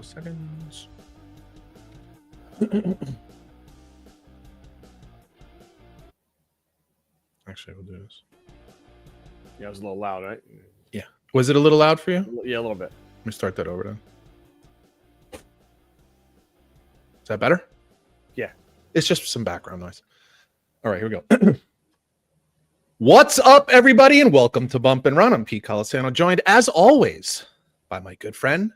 couple seconds. Actually, we'll do this. Yeah, it was a little loud, right? Yeah. Was it a little loud for you? Yeah, a little bit. Let me start that over then. Is that better? Yeah. It's just some background noise. All right, here we go. What's up, everybody, and welcome to Bump and Run. I'm Pete Colasano, joined, as always, by my good friend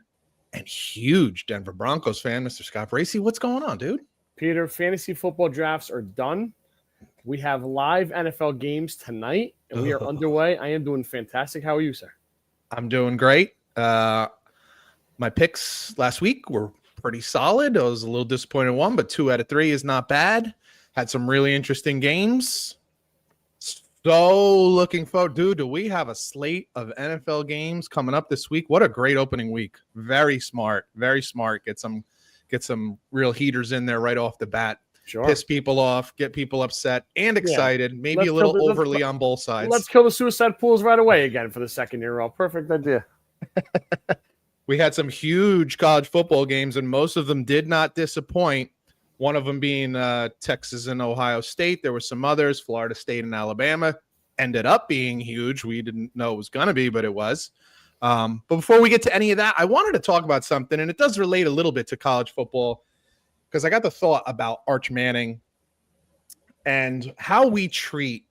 and huge Denver Broncos fan, Mr. Scott Bracey. What's going on, dude? Peter, fantasy football drafts are done. We have live NFL games tonight, and we are underway. I am doing fantastic. How are you, sir? I'm doing great. My picks last week were pretty solid. I was a little disappointed in one, but 2 out of 3 is not bad. Had some really interesting games. So looking forward, dude. Do we have a slate of NFL games coming up this week? What a great opening week. Very smart. Very smart. Get some real heaters in there right off the bat. Sure. Piss people off, get people upset and excited. Yeah. Maybe a little overly on both sides. Let's kill the suicide pools right away again for the second year in a row. Perfect idea. We had some huge college football games, and most of them did not disappoint. One of them being Texas and Ohio State. There were some others, Florida State and Alabama. Ended up being huge. We didn't know it was going to be, but it was. But before we get to any of that, I wanted to talk about something, and it does relate a little bit to college football, because I got the thought about Arch Manning and how we treat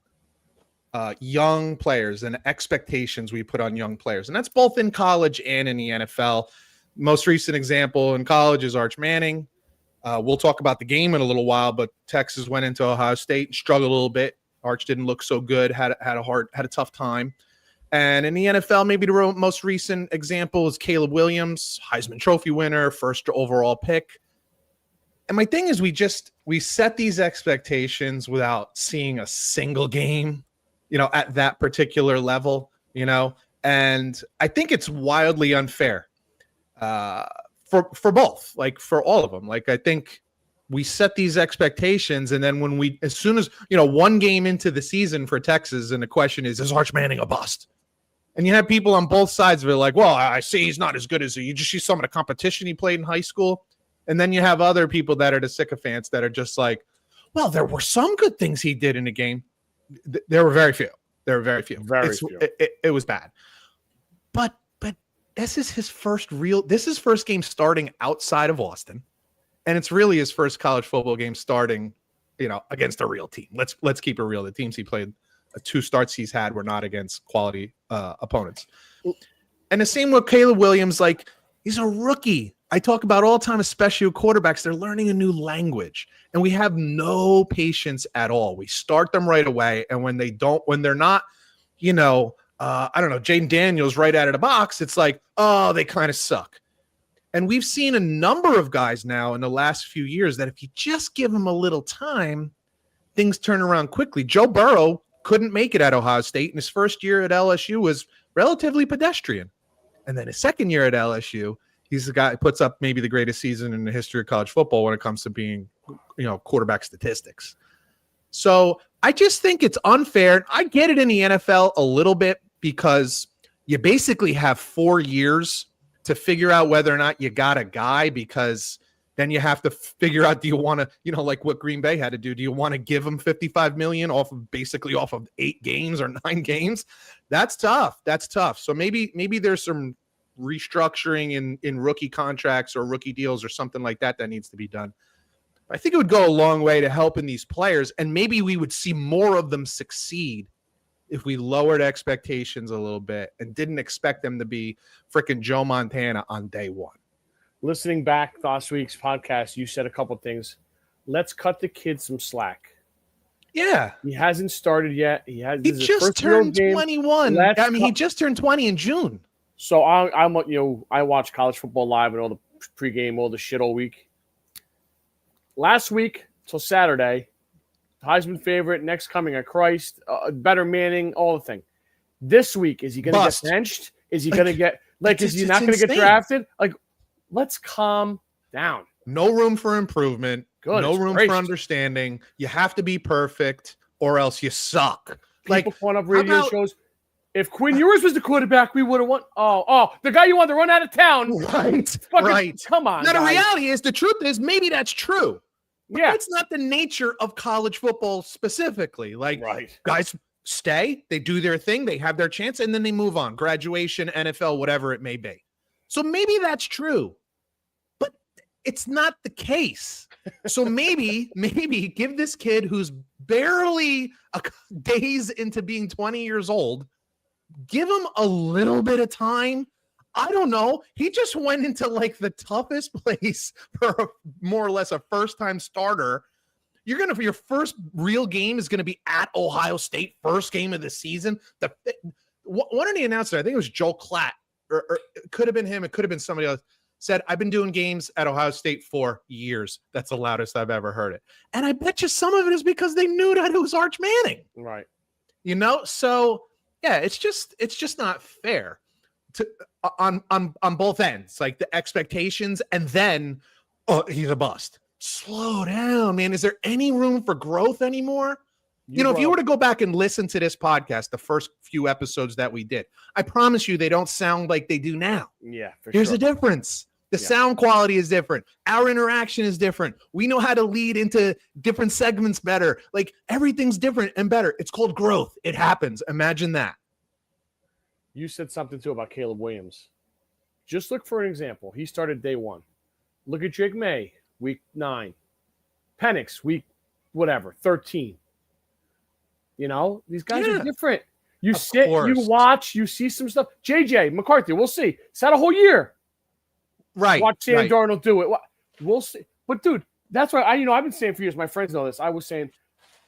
young players and expectations we put on young players. And that's both in college and in the NFL. Most recent example in college is Arch Manning. We'll talk about the game in a little while, but Texas went into Ohio State and struggled a little bit. Arch didn't look so good, had a tough time. And in the NFL, maybe the most recent example is Caleb Williams, Heisman Trophy winner, first overall pick. And my thing is we set these expectations without seeing a single game, at that particular level, and I think it's wildly unfair for both, like for all of them. Like, I think we set these expectations, and then as soon as, one game into the season for Texas, and the question is Arch Manning a bust? And you have people on both sides of it like, well, I see he's not as good as you just see some of the competition he played in high school. And then you have other people that are the sycophants that are just like, well, there were some good things he did in the game. There were very few. It was bad. But this is his first game starting outside of Austin. And it's really his first college football game starting, against a real team. Let's keep it real. The teams he played, 2 starts he's had were not against quality opponents. And the same with Caleb Williams. Like, he's a rookie. I talk about all the time, especially with quarterbacks, they're learning a new language, and we have no patience at all. We start them right away, and when they're not, Jaden Daniels right out of the box, it's like, oh, they kind of suck. And we've seen a number of guys now in the last few years that if you just give them a little time, things turn around quickly. Joe Burrow couldn't make it at Ohio State, and his first year at LSU was relatively pedestrian. And then his second year at LSU, he's the guy who puts up maybe the greatest season in the history of college football when it comes to being, quarterback statistics. So I just think it's unfair. I get it in the NFL a little bit, because you basically have 4 years to figure out whether or not you got a guy, because then you have to figure out, do you want to, like what Green Bay had to do? Do you want to give them $55 million off of 8 games or 9 games? That's tough. So maybe there's some restructuring in rookie contracts or rookie deals or something like that needs to be done. I think it would go a long way to helping these players, and maybe we would see more of them succeed if we lowered expectations a little bit and didn't expect them to be freaking Joe Montana on day one. Listening back last week's podcast, you said a couple of things. Let's cut the kid some slack. Yeah. He hasn't started yet. He just turned 21. He just turned 20 in June. So I watch college football live and all the pregame, all the shit all week. Last week till Saturday, Heisman favorite, next coming of Christ, better Manning, all the thing. This week, is he going to get benched? Is he going to get is he not going to get drafted? Like, let's calm down. No room for improvement. No room for understanding. You have to be perfect, or else you suck. People calling up radio shows. If Quinn Ewers was the quarterback, we would have won. Oh, the guy you wanted to run out of town. Right. Come on. Now, the guys. reality is, the truth is, maybe that's true. But Yeah. that's not the nature of college football specifically. Like, guys stay, they do their thing, they have their chance, and then they move on. Graduation, NFL, whatever it may be. So maybe that's true. But it's not the case. So maybe give this kid who's barely days into being 20 years old, give him a little bit of time. I don't know. He just went into like the toughest place for more or less a first-time starter. Your first real game is going to be at Ohio State, first game of the season. One of the announcers, I think it was Joel Klatt, or it could have been him, it could have been somebody else, said, I've been doing games at Ohio State for years. That's the loudest I've ever heard it. And I bet you some of it is because they knew that it was Arch Manning. Right. So yeah, it's just not fair on both ends, like the expectations, and then he's a bust. Slow down, man. Is there any room for growth anymore? If you were to go back and listen to this podcast, the first few episodes that we did, I promise you they don't sound like they do now. Yeah, There's a difference. The sound quality is different. Our interaction is different. We know how to lead into different segments better. Like, everything's different and better. It's called growth. It happens. Imagine that. You said something too about Caleb Williams. Just look for an example. He started day 1. Look at Drake May, week 9. Penix, week 13. These guys are different. You sit, you watch, you see some stuff. JJ McCarthy, we'll see. Sat a whole year. Right. Watch Sam Darnold do it. We'll see. But dude, that's why I've been saying for years. My friends know this. I was saying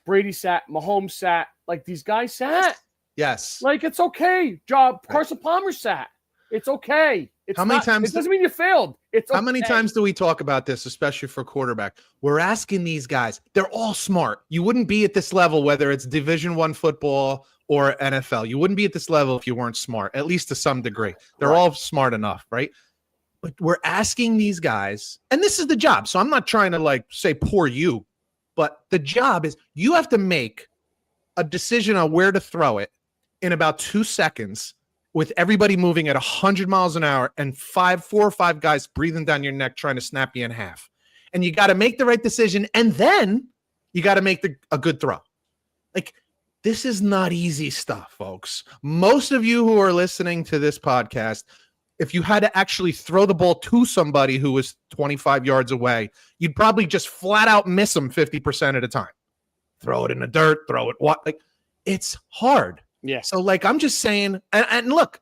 Brady sat, Mahomes sat, like these guys sat. Yes. Like, it's okay. Carson Palmer sat. It's okay. How many times? It doesn't mean you failed. It's okay. How many times do we talk about this, especially for quarterback? We're asking these guys. They're all smart. You wouldn't be at this level, whether it's Division I football or NFL. You wouldn't be at this level if you weren't smart, at least to some degree. They're all smart enough, right? But we're asking these guys, and this is the job. So I'm not trying to say poor you, but the job is you have to make a decision on where to throw it in about 2 seconds, with everybody moving at 100 miles an hour and 4 or 5 guys breathing down your neck trying to snap you in half. And you got to make the right decision, and then you got to make a good throw. Like, this is not easy stuff, folks. Most of you who are listening to this podcast, if you had to actually throw the ball to somebody who was 25 yards away, you'd probably just flat out miss them 50% of the time. Throw it in the dirt, throw it. It's hard. Yeah. So, I'm just saying, and look,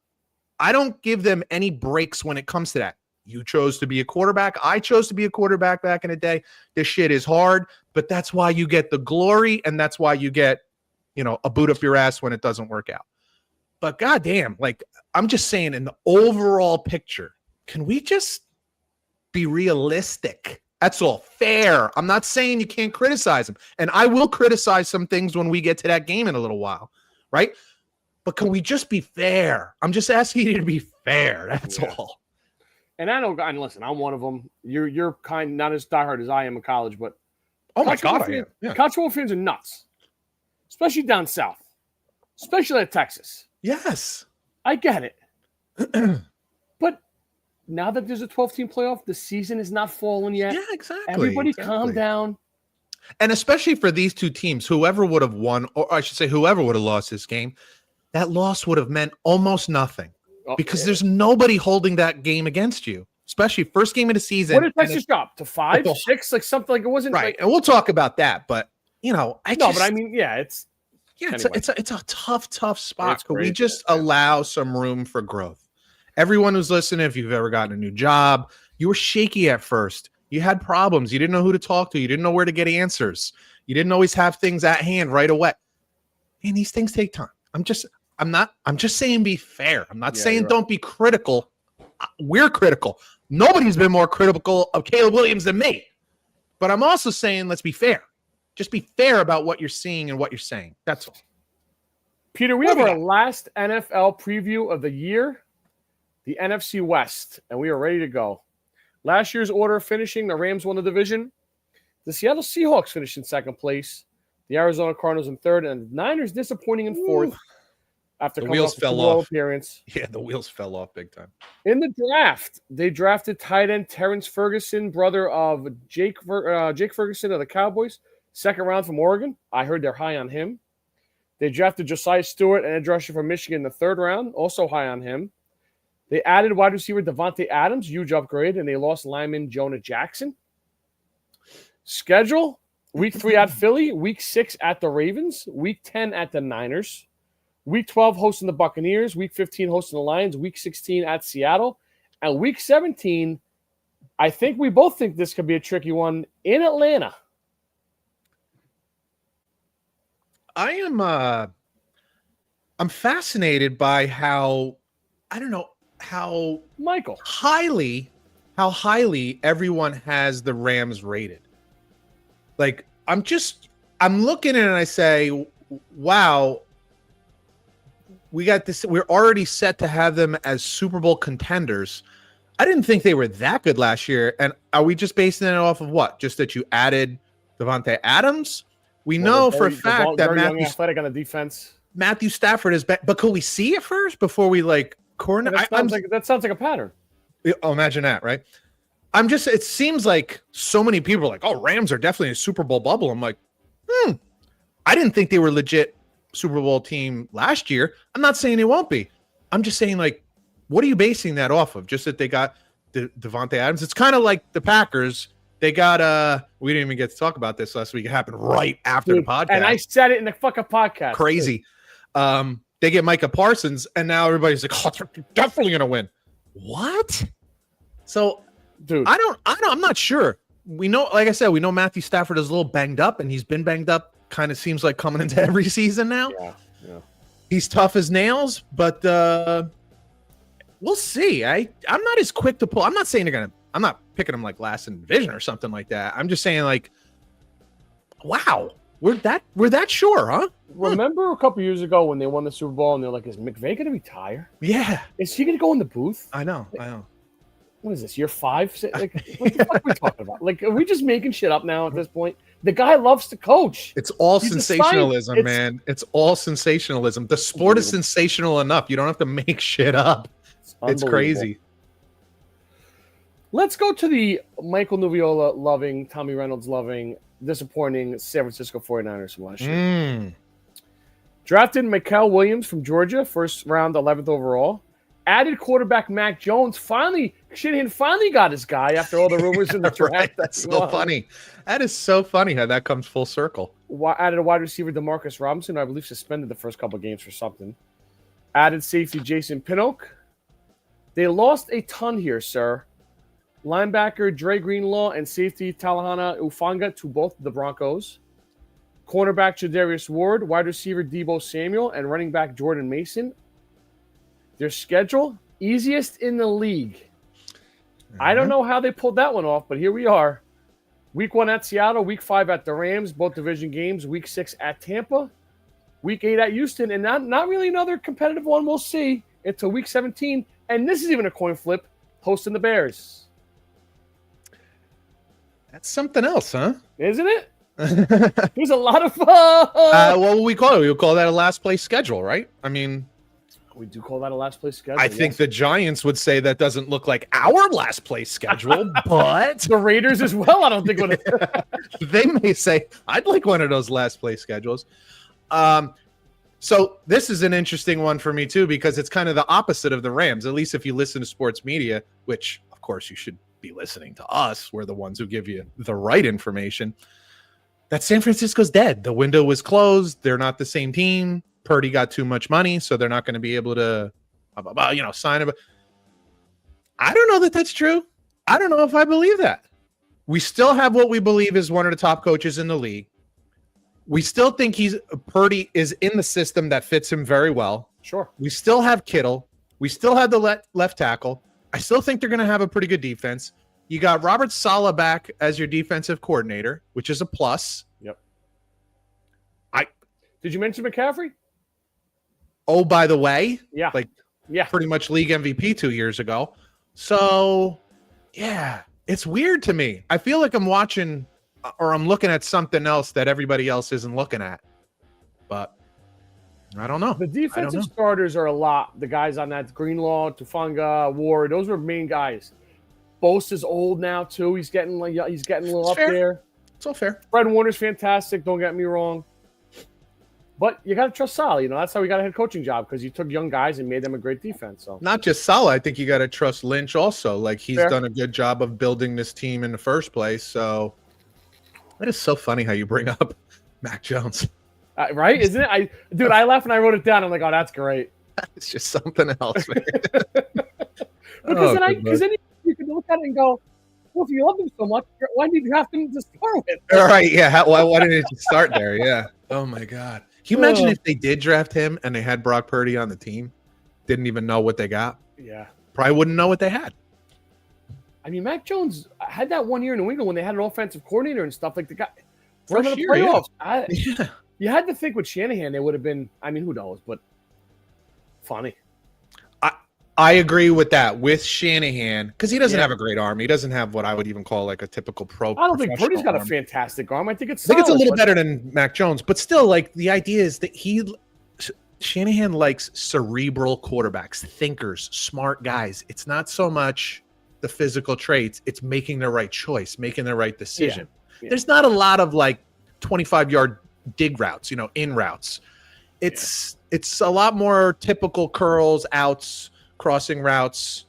I don't give them any breaks when it comes to that. You chose to be a quarterback. I chose to be a quarterback back in the day. This shit is hard, but that's why you get the glory, and that's why you get, a boot up your ass when it doesn't work out. But goddamn, I'm just saying, in the overall picture, can we just be realistic? That's all. Fair. I'm not saying you can't criticize them, and I will criticize some things when we get to that game in a little while. Right? But can we just be fair? I'm just asking you to be fair. That's all. And I know, and listen, I'm one of them. You're not as diehard as I am in college, but my God, I am. Yeah. College football fans are nuts, especially down south, especially at Texas. Yes. I get it. But now that there's a 12-team playoff, the season is not falling yet. Yeah, exactly. Everybody calm down. And especially for these two teams, whoever would have won, or I should say whoever would have lost this game, that loss would have meant almost nothing because there's nobody holding that game against you, especially first game of the season. What did Texas drop to 5, 6, like something like it wasn't right? And we'll talk about that, but it's a tough spot. Could we just allow some room for growth? Everyone who's listening, if you've ever gotten a new job, you were shaky at first. You had problems. You didn't know who to talk to. You didn't know where to get answers. You didn't always have things at hand right away. And these things take time. I'm just saying be fair. I'm not saying don't be critical. We're critical. Nobody's been more critical of Caleb Williams than me. But I'm also saying let's be fair. Just be fair about what you're seeing and what you're saying. That's all. Peter, we have our last NFL preview of the year, the NFC West, and we are ready to go. Last year's order finishing, the Rams won the division. The Seattle Seahawks finished in second place. The Arizona Cardinals in third, and the Niners disappointing in fourth. after The coming wheels off the fell Super Bowl off. appearance. Yeah, the wheels fell off big time. In the draft, they drafted tight end Terrence Ferguson, brother of Jake Ferguson of the Cowboys, second round from Oregon. I heard they're high on him. They drafted Josiah Stewart, an edge rusher from Michigan, in the third round, also high on him. They added wide receiver Devontae Adams, huge upgrade, and they lost lineman Jonah Jackson. Schedule, week 3 at Philly, week 6 at the Ravens, week 10 at the Niners, week 12 hosting the Buccaneers, week 15 hosting the Lions, week 16 at Seattle, and week 17, I think we both think this could be a tricky one, in Atlanta. I'm fascinated by how Michael. highly everyone has the Rams rated. Like I'm looking at it and I say, wow, we got this. We're already set to have them as Super Bowl contenders. I didn't think they were that good last year. And are we just basing it off of what? Just that you added Devontae Adams? We know for a fact that young athletic on the defense. Matthew Stafford is back, but could we see it first before we coordinate? That sounds like a pattern. Oh, imagine that, right? It seems like so many people are like, oh, Rams are definitely a Super Bowl bubble. I'm like, I didn't think they were legit Super Bowl team last year. I'm not saying they won't be. I'm just saying, like, what are you basing that off of? Just that they got Devontae Adams? It's kind of like the Packers. They got we didn't even get to talk about this last week. It happened right after the podcast. And I said it in the fucking podcast. Crazy. They get Micah Parsons, and now everybody's like, oh, they're definitely gonna win. What? So, dude, I'm not sure. We know, like I said, we know Matthew Stafford is a little banged up, and he's been banged up. Kind of seems like coming into every season now. Yeah. He's tough as nails, but we'll see. I'm not as quick to pull. I'm not saying they're gonna. I'm not picking them like last in division or something like that. I'm just saying, like, wow, we're that sure, huh? Remember a couple years ago when they won the Super Bowl and they're like, is McVay gonna retire? Yeah. Is he gonna go in the booth? I know. What is this, year 5? Like, what the fuck are we talking about? Like, are we just making shit up now at this point? The guy loves to coach. It's all sensationalism, man. It's all sensationalism. The sport is sensational enough. You don't have to make shit up. It's crazy. Let's go to the Michael Nuviola loving, Tommy Reynolds loving, disappointing San Francisco 49ers from last year. Drafted Mikael Williams from Georgia, first round, 11th overall. Added quarterback Mac Jones. Shanahan finally got his guy after all the rumors in the draft. Right. That's so funny. That is so funny how that comes full circle. Added a wide receiver, DeMarcus Robinson, who I believe suspended the first couple games for something. Added safety Jason Pinnock. They lost a ton here, sir. Linebacker Dre Greenlaw and safety Talahana Ufanga to both the Broncos. Cornerback Jadarius Ward, wide receiver Deebo Samuel, and running back Jordan Mason. Their schedule, easiest in the league. I don't know how they pulled that one off, but here we are. Week 1 at Seattle, week 5 at the Rams, both division games, week 6 at Tampa, week 8 at Houston, and not really another competitive one we'll see until week 17. And this is even a coin flip, hosting the Bears. That's something else, huh? Isn't it? There's a lot of what will we call it? We'll call that a last place schedule, right? I mean, we do call that a last place schedule. I think the Giants would say that doesn't look like our last place schedule, but the Raiders as well. I don't think they may say I'd like one of those last place schedules. So this is an interesting one for me too, because it's kind of the opposite of the Rams, at least if you listen to sports media, which of course you should be listening to us. We're the ones who give you the right information. That San Francisco's dead. The window was closed. They're not the same team. Purdy got too much money, so they're not going to be able to, sign him. I don't know that that's true. I don't know if I believe that. We still have what we believe is one of the top coaches in the league. We still think Purdy is in the system that fits him very well. Sure. We still have Kittle. We still have the left tackle. I still think they're going to have a pretty good defense. You got Robert Saleh back as your defensive coordinator, which is a plus. Yep. Did you mention McCaffrey? Oh, by the way, yeah, pretty much league MVP 2 years ago. So, yeah, it's weird to me. I feel like I'm watching or I'm looking at something else that everybody else isn't looking at. But I don't know. The defensive starters are a lot. The guys on that Greenlaw, Tufunga, Ward, those were main guys. Bosa's old now too. He's getting a little up there. It's all fair. Fred Warner's fantastic. Don't get me wrong. But you got to trust Sal. That's how we got a head coaching job, because you took young guys and made them a great defense. So not just Sal. I think you got to trust Lynch also. Like, he's done a good job of building this team in the first place. So that is so funny how you bring up Mac Jones. Right? Isn't it? I laughed and I wrote it down. I'm like, oh, that's great. It's just something else, man. Because then you can look at it and go, well, if you love them so much, why did you have them to start with? All right, yeah. Why didn't it start there? Yeah. Oh my God. Can you imagine if they did draft him and they had Brock Purdy on the team, didn't even know what they got? Yeah. Probably wouldn't know what they had. I mean, Mac Jones had that one year in New England when they had an offensive coordinator and stuff like the guy. First For the year, playoffs. You had to think with Shanahan, they would have been, I mean, who knows, but funny. I agree with that with Shanahan, because he doesn't have a great arm. He doesn't have what I would even call like a typical pro. I don't think Purdy's got a fantastic arm. I think it's a little better than Mac Jones, but still, like, the idea is that Shanahan likes cerebral quarterbacks, thinkers, smart guys. It's not so much the physical traits; it's making the right choice, making the right decision. Yeah. There's not a lot of like 25-yard dig routes, in routes. It's a lot more typical curls, outs, crossing routes,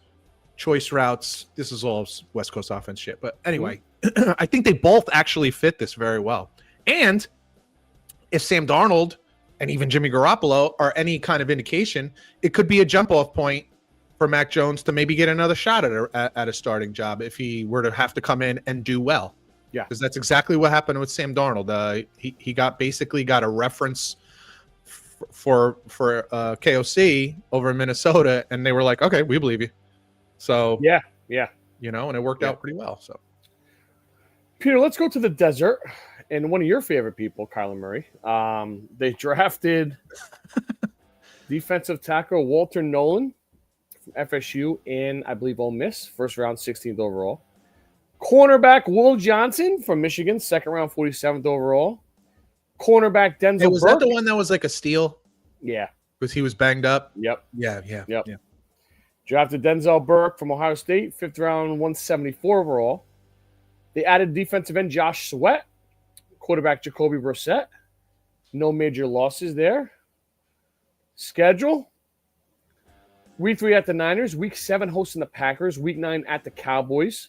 choice routes. This is all West Coast offense shit. But anyway, I think they both actually fit this very well. And if Sam Darnold and even Jimmy Garoppolo are any kind of indication, it could be a jump-off point for Mac Jones to maybe get another shot at a starting job if he were to have to come in and do well. Yeah, because that's exactly what happened with Sam Darnold. He basically got a reference for KOC over in Minnesota, and they were like, okay, we believe you. So yeah, and it worked out pretty well. So, Peter, let's go to the desert and one of your favorite people, Kyler Murray. They drafted defensive tackle Walter Nolan from FSU and I believe Ole Miss, first round, 16th overall. Cornerback Will Johnson from Michigan, second round, 47th overall. Cornerback Denzel was Burke. That the one that was like a steal? Yeah. Because he was banged up? Yep. Yeah. Drafted Denzel Burke from Ohio State, fifth round, 174 overall. They added defensive end Josh Sweat, quarterback Jacoby Brissett. No major losses there. Schedule. Week 3 at the Niners. Week 7 hosting the Packers. Week 9 at the Cowboys.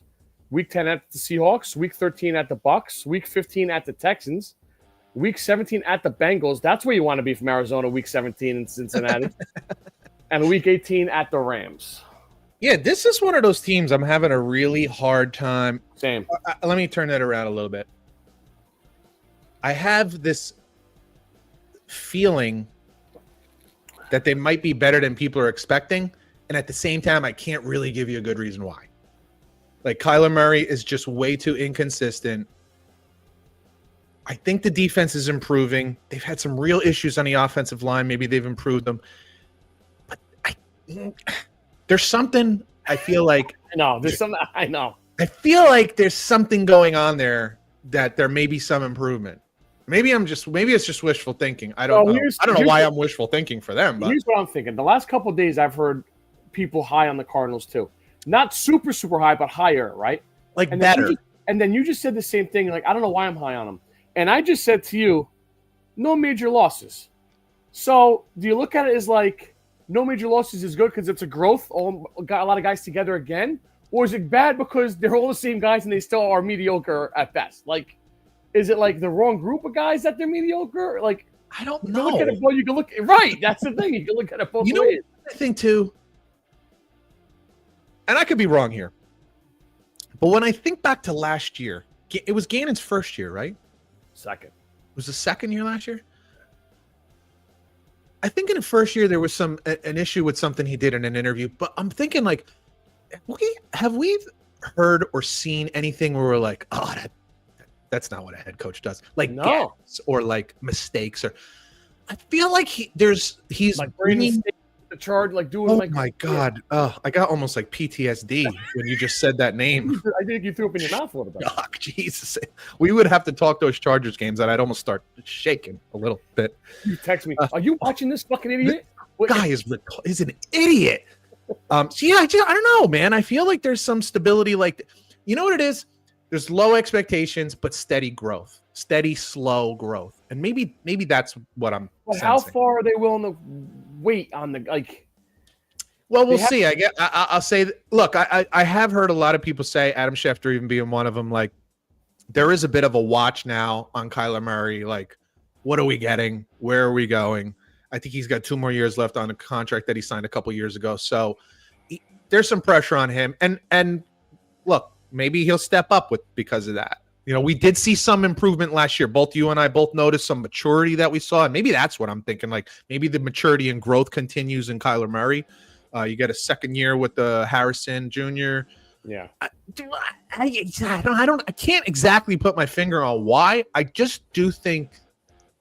Week 10 at the Seahawks. Week 13 at the Bucks. Week 15 at the Texans. Week 17 at the Bengals. That's where you want to be from Arizona, week 17 in Cincinnati. And week 18 at the Rams. Yeah, this is one of those teams I'm having a really hard time. Same. Let me turn that around a little bit. I have this feeling that they might be better than people are expecting. And at the same time, I can't really give you a good reason why. Like, Kyler Murray is just way too inconsistent. I think the defense is improving. They've had some real issues on the offensive line. Maybe they've improved them. But there's something I feel like. I know. I feel like there's something going on there that there may be some improvement. Maybe it's just wishful thinking. I don't know. I don't know why I'm wishful thinking for them. But here's what I'm thinking. The last couple of days, I've heard people high on the Cardinals too. Not super, super high, but higher, right? Like, and better. Then you just said the same thing. Like, I don't know why I'm high on them. And I just said to you, no major losses. So do you look at it as like no major losses is good because it's a growth, got a lot of guys together again? Or is it bad because they're all the same guys and they still are mediocre at best? Like, is it like the wrong group of guys that they're mediocre? Like, I don't know. You can look right. That's the thing. You can look at it both ways. I think too, and I could be wrong here, but when I think back to last year, it was Gannon's first year, right? Second. It was the second year last year? I think in the first year there was an issue with something he did in an interview, but I'm thinking like, have we heard or seen anything where we're like, oh, that's not what a head coach does? Like, gaps or like mistakes, or I feel like he's like bringing. the charge, like doing Oh like. my God! I got almost like PTSD when you just said that name. I think you threw up in your mouth a little bit. Oh, Jesus, we would have to talk those Chargers games, and I'd almost start shaking a little bit. You text me, are you watching this fucking idiot? Guy is an idiot. So yeah, I don't know, man. I feel like there's some stability. Like, you know what it is? There's low expectations, but steady growth, steady, slow growth, and maybe that's what I'm. But sensing. how far are they willing to wait on the like? Well, we'll see. I'll say. Look, I have heard a lot of people say, Adam Schefter even being one of them, like there is a bit of a watch now on Kyler Murray. Like, what are we getting? Where are we going? I think he's got 2 more years left on a contract that he signed a couple years ago. So there's some pressure on him. And look, maybe he'll step up because of that. You know, we did see some improvement last year. Both you and I both noticed some maturity that we saw. And maybe that's what I'm thinking. Like maybe the maturity and growth continues in Kyler Murray. You get a second year with the Harrison Jr. Yeah. I can't exactly put my finger on why. I just do think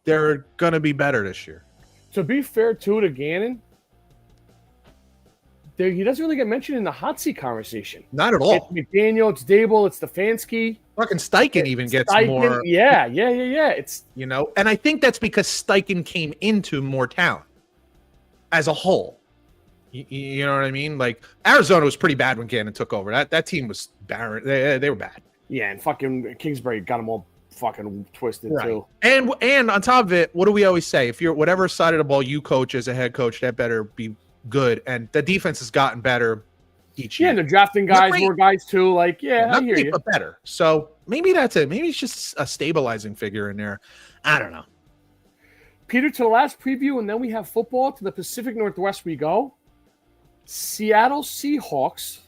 they're going to be better this year. To be fair, too, to Gannon, he doesn't really get mentioned in the hot seat conversation. Not at all. It's McDaniel, it's Dable, it's Stefanski. Fucking Steichen even gets more. Yeah. It's and I think that's because Steichen came into more talent as a whole. You know what I mean? Like Arizona was pretty bad when Gannon took over. That team was barren. They were bad. Yeah, and fucking Kingsbury got them all fucking twisted too. And on top of it, what do we always say? If you're whatever side of the ball you coach as a head coach, that better be good. And the defense has gotten better each year. Yeah, and they're drafting guys, more guys too. Like, I hear you. But better. So maybe that's it. Maybe it's just a stabilizing figure in there. I don't know. Peter, to the last preview, and then we have football. To the Pacific Northwest we go. Seattle Seahawks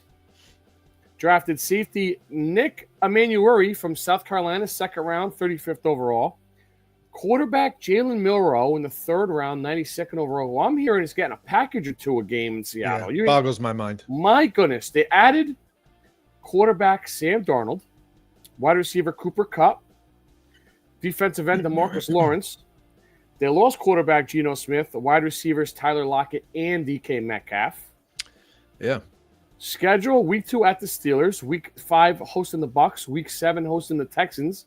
drafted safety Nick Emanueli from South Carolina, 2nd round, 35th overall. Quarterback Jalen Milroe in the 3rd round, 92nd overall. Well, I'm hearing he's getting a package or two a game in Seattle. Yeah, boggles my mind. My goodness. They added quarterback Sam Darnold, wide receiver Cooper Kupp, defensive end DeMarcus Lawrence. They lost quarterback Geno Smith, the wide receivers Tyler Lockett and DK Metcalf. Yeah. Schedule, week 2 at the Steelers, week 5 hosting the Bucks, week 7 hosting the Texans,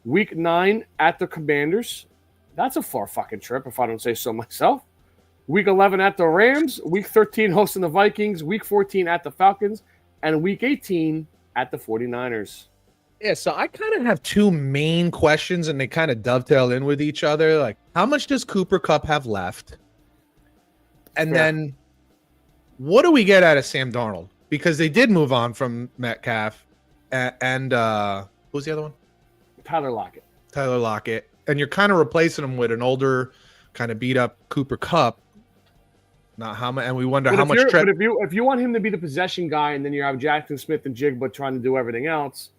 week 9 at the Commanders. That's a far fucking trip if I don't say so myself. Week 11 at the Rams, week 13 hosting the Vikings, week 14 at the Falcons, and week 18 at the 49ers. Yeah, so I kind of have 2 main questions, and they kind of dovetail in with each other. Like, how much does Cooper Kupp have left? And then what do we get out of Sam Darnold? Because they did move on from Metcalf and who's the other one? Tyler Lockett. And you're kind of replacing him with an older, kind of beat up Cooper Kupp. Not how much, and we wonder how much. But if you want him to be the possession guy, and then you have Jackson Smith and Jigba trying to do everything else,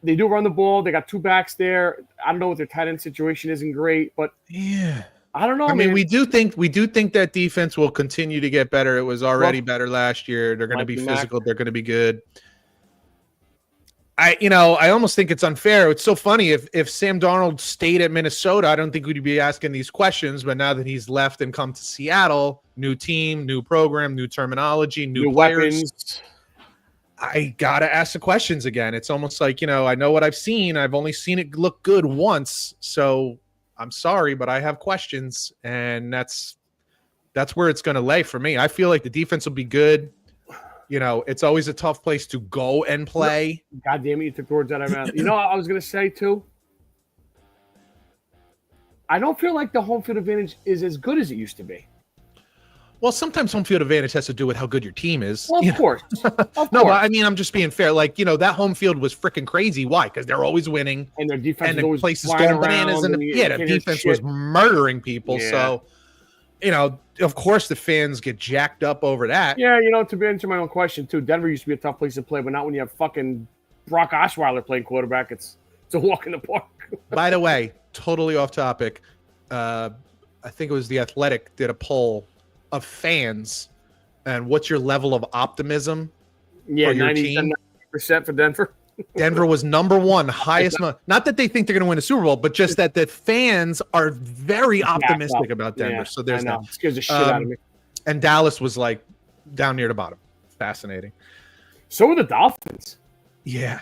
they do run the ball. They got 2 backs there. I don't know what their tight end situation isn't great, but yeah. I don't know. I mean, we do think that defense will continue to get better. It was already better last year. They're going to be physical. They're going to be good. I almost think it's unfair. It's so funny if Sam Darnold stayed at Minnesota, I don't think we'd be asking these questions. But now that he's left and come to Seattle, new team, new program, new terminology, new players, weapons. I gotta ask the questions again. It's almost like I know what I've seen. I've only seen it look good once, so. I'm sorry, but I have questions, and that's where it's going to lay for me. I feel like the defense will be good. It's always a tough place to go and play. God damn it, you took the words out of my mouth. I was going to say, too, I don't feel like the home field advantage is as good as it used to be. Well, sometimes home field advantage has to do with how good your team is. Well, of course. No, but I mean, I'm just being fair. Like, that home field was freaking crazy. Why? Because they're always winning. And their defense and was the place is flying going bananas. And the defense was murdering people. Yeah. So, of course the fans get jacked up over that. Yeah, to answer my own question, too, Denver used to be a tough place to play, but not when you have fucking Brock Osweiler playing quarterback. It's a walk in the park. By the way, totally off topic. I think it was The Athletic did a poll of fans and what's your level of optimism for your 90% for Denver. Denver was number 1, highest. Not that they think they're going to win a Super Bowl, but just that the fans are very optimistic about Denver. Yeah, so there's that. It scares the shit out of me. And Dallas was like down near the bottom. Fascinating. So were the Dolphins. Yeah.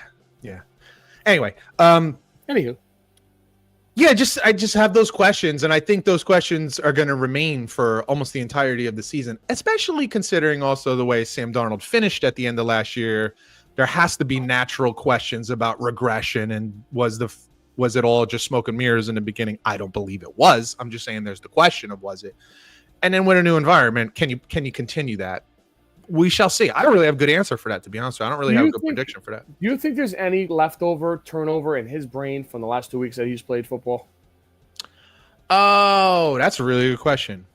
Anyway, Anywho. yeah, I just have those questions, and I think those questions are going to remain for almost the entirety of the season, especially considering also the way Sam Darnold finished at the end of last year. There has to be natural questions about regression, and was it all just smoke and mirrors in the beginning? I don't believe it was. I'm just saying there's the question of was it, and then with a new environment, can you continue that? We shall see. I don't really have a good answer for that, to be honest with you. I don't really have a good prediction for that. Do you think there's any leftover turnover in his brain from the last 2 weeks that he's played football? Oh, that's a really good question.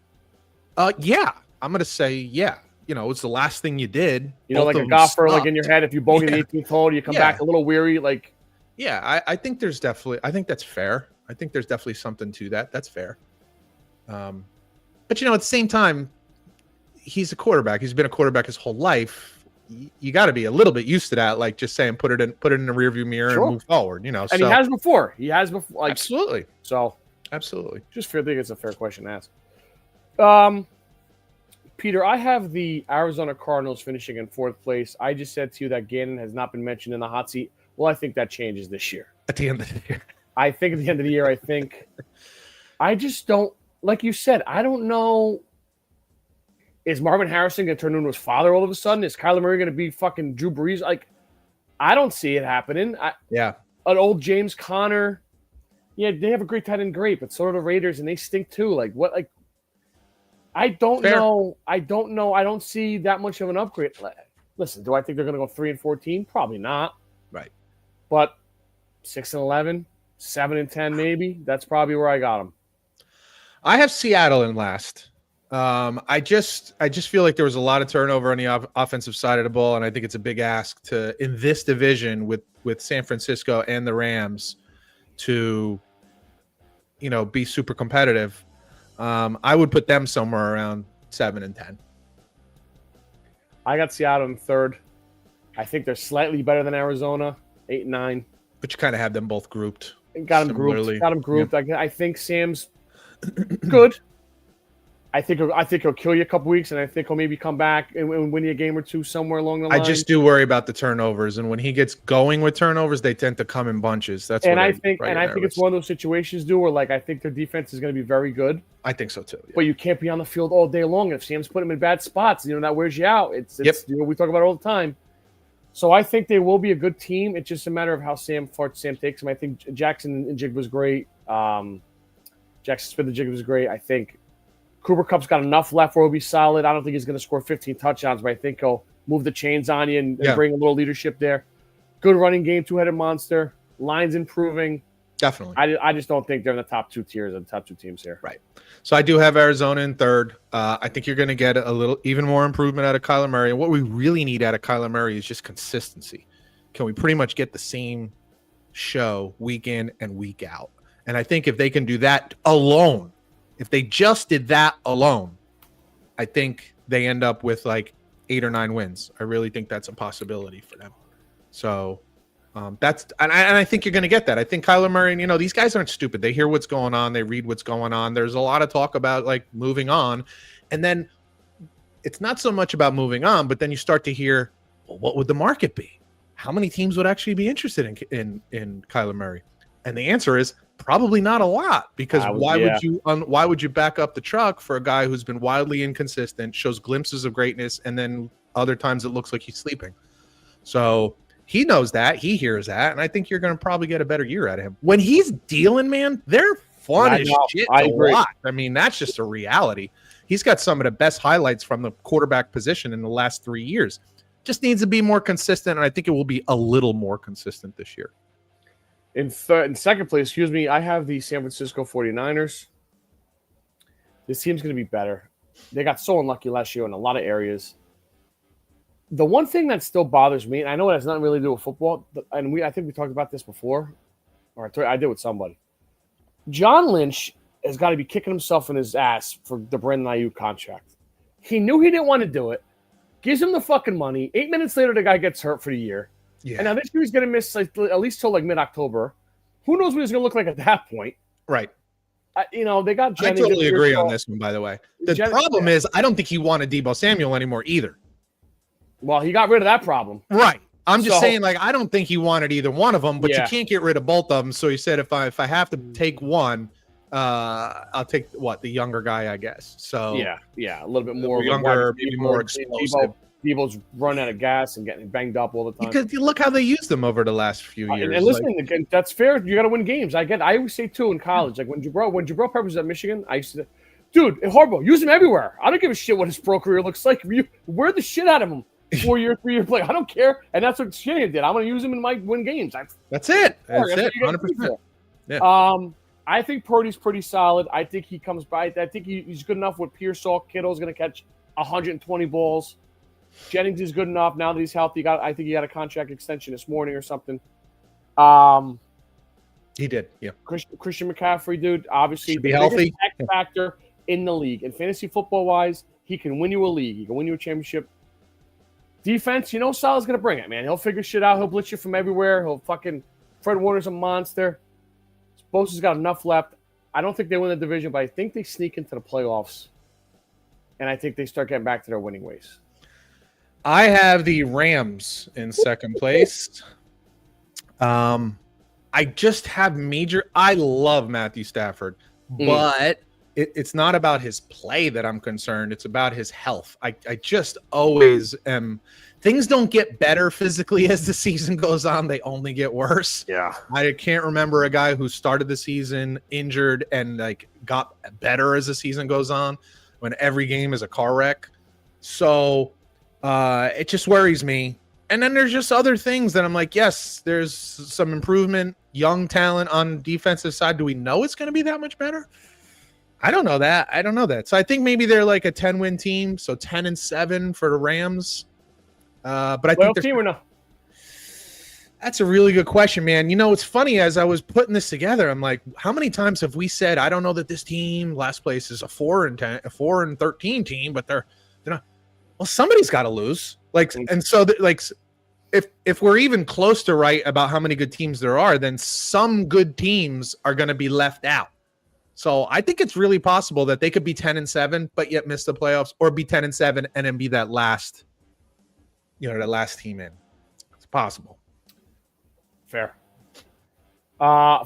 Yeah, I'm going to say yeah. It's the last thing you did. Like a golfer, like in your head, if you bogey the 18th hole, you come back a little weary. Like, yeah, I think there's definitely. I think that's fair. I think there's definitely something to that. That's fair. But at the same time, he's a quarterback. He's been a quarterback his whole life. You got to be a little bit used to that. Like just saying, put it in the rearview mirror and move forward. And he has before. Like, absolutely. So absolutely. Just think it's a fair question to ask. Peter, I have the Arizona Cardinals finishing in 4th place. I just said to you that Gannon has not been mentioned in the hot seat. Well, I think that changes this year. At the end of the year. I think at the end of the year, I just don't, like you said, I don't know. Is Marvin Harrison going to turn into his father all of a sudden? Is Kyler Murray going to be fucking Drew Brees? Like, I don't see it happening. An old James Conner. Yeah, they have a great tight end, great, but so do the Raiders, and they stink too. Like, what? Like, I don't know. I don't know. I don't see that much of an upgrade. Listen, do I think they're going to go 3-14? Probably not. Right. But 6-11, 7-10, maybe. That's probably where I got them. I have Seattle in last. I just feel like there was a lot of turnover on the offensive side of the ball, and I think it's a big ask in this division with San Francisco and the Rams to, be super competitive. I would put them somewhere around 7-10. I got Seattle in 3rd. I think they're slightly better than Arizona, 8-9. But you kind of have them both grouped. Got them grouped. Yeah. I think Sam's good. I think he'll kill you a couple weeks, and I think he'll maybe come back and win you a game or two somewhere along the line. I just do worry about the turnovers, and when he gets going with turnovers, they tend to come in bunches. I think it's one of those situations, where I think their defense is going to be very good. I think so too. Yeah. But you can't be on the field all day long. If Sam's put him in bad spots, that wears you out. It's we talk about it all the time. So I think they will be a good team. It's just a matter of how Sam takes him. I think Jackson and Jig was great. Jackson Smith and Jig was great. I think Cooper Kupp's got enough left where he'll be solid. I don't think he's going to score 15 touchdowns, but I think he'll move the chains on you and bring a little leadership there. Good running game, two-headed monster. Line's improving. Definitely. I just don't think they're in the top 2 tiers of the top 2 teams here. Right. So I do have Arizona in 3rd. I think you're going to get a little even more improvement out of Kyler Murray. And what we really need out of Kyler Murray is just consistency. Can we pretty much get the same show week in and week out? And I think if they can do that alone, if they just did that alone, I think they end up with like 8 or 9 wins. I really think that's a possibility for them. So and I think you're going to get that. I think Kyler Murray, these guys aren't stupid. They hear what's going on. They read what's going on. There's a lot of talk about like moving on. And then it's not so much about moving on, but then you start to hear, well, what would the market be? How many teams would actually be interested in Kyler Murray? And the answer is probably not a lot, because why would you back up the truck for a guy who's been wildly inconsistent, shows glimpses of greatness, and then other times it looks like he's sleeping. So he knows that, he hears that, and I think you're going to probably get a better year out of him. When he's dealing, man, they're fun as shit to watch. I mean, that's just a reality. He's got some of the best highlights from the quarterback position in the last 3 years. Just needs to be more consistent, and I think it will be a little more consistent this year. In 2nd place, I have the San Francisco 49ers. This team's going to be better. They got so unlucky last year in a lot of areas. The one thing that still bothers me, and I know it has nothing really to do with football, and I think we talked about this before, or I did with somebody. John Lynch has got to be kicking himself in his ass for the Brandon Ayuk contract. He knew he didn't want to do it. Gives him the fucking money. 8 minutes later, the guy gets hurt for the year. Yeah. And now this year he's going to miss at least till mid-October. Who knows what he's going to look like at that point? Right. They got I Jennings. totally agree on this one, by the way. The problem is I don't think he wanted Deebo Samuel anymore either. Well, he got rid of that problem. Right. I'm just saying, like, I don't think he wanted either one of them, but Yeah. you can't get rid of both of them. So he said, if I have to take one, I'll take the younger guy, I guess. So yeah, a little bit more younger, maybe more explosive. Deebo's running out of gas and getting banged up all the time. Because you look how they used them over the last few years. And listen, that's fair. You got to win games. I always say too in college, like when Jabril Peppers was at Michigan, I used to, dude, Harbaugh, use him everywhere. I don't give a shit what his pro career looks like. Wear the shit out of him. 4-year, 3-year play. I don't care. And that's what Shanahan did. I'm going to use him in my win games. That's it. 100%. Yeah. I think Purdy's pretty solid. I think he comes by. I think he's good enough with Pearsall. Kittle's going to catch 120 balls. Jennings is good enough now that he's healthy. I think he got a contract extension this morning or something. He did, yeah. Christian McCaffrey, dude, obviously be healthy. X factor in the league. And fantasy football wise, he can win you a league. He can win you a championship. Defense, Salah's going to bring it, man. He'll figure shit out. He'll blitz you from everywhere. Fred Warner's a monster. Bosa's got enough left. I don't think they win the division, but I think they sneak into the playoffs. And I think they start getting back to their winning ways. I have the Rams in second place. I just have I love Matthew Stafford, but it's not about his play that I'm concerned. It's about his health. I just always am. Things don't get better physically as the season goes on. They only get worse. Yeah. I can't remember a guy who started the season injured and got better as the season goes on when every game is a car wreck. So it just worries me. And then there's just other things that I'm like, yes, there's some improvement, young talent on defensive side. Do we know it's going to be that much better? I don't know that. So I think maybe they're like a 10-win team. So 10-7 for the Rams. But I think team or no? That's a really good question, man. It's funny, as I was putting this together, I'm like, how many times have we said, I don't know that this team last place is a 4-13 team, but they're not. Well, somebody's got to lose. And so if we're even close to right about how many good teams there are, then some good teams are going to be left out. So I think it's really possible that they could be 10-7, but yet miss the playoffs, or be 10-7 and then be that last team in. It's possible. Fair.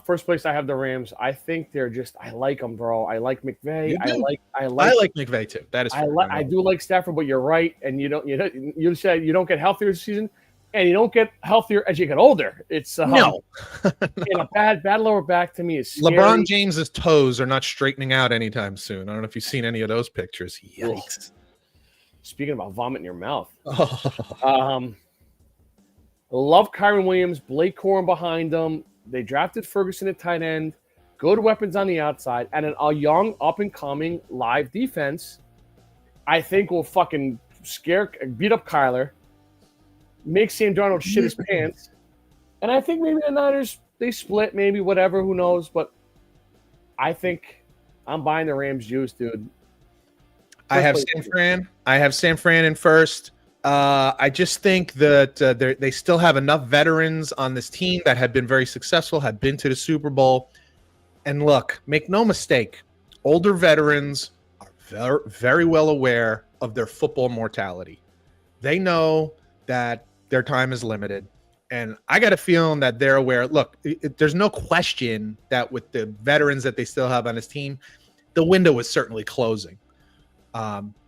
First place, I have the Rams. I think I like them, bro. I like McVay. I like McVay too. That is. I do like Stafford, but you're right. And you said you don't get healthier this season, and you don't get healthier as you get older. It's no. And a bad lower back to me is scary. LeBron James's toes are not straightening out anytime soon. I don't know if you've seen any of those pictures. Yikes. Speaking about vomit in your mouth. Love Kyron Williams, Blake Corum behind them. They drafted Ferguson at tight end, good weapons on the outside, and a young, up-and-coming live defense. I think will fucking beat up Kyler, make Sam Darnold shit his pants, and I think maybe the Niners, they split, maybe, whatever, who knows, but I think I'm buying the Rams juice, dude. I have San Fran in first. I just think that they still have enough veterans on this team that have been very successful, have been to the Super Bowl. And look, make no mistake, older veterans are very, very well aware of their football mortality. They know that their time is limited. And I got a feeling that they're aware. Look, there's no question that with the veterans that they still have on this team, the window is certainly closing.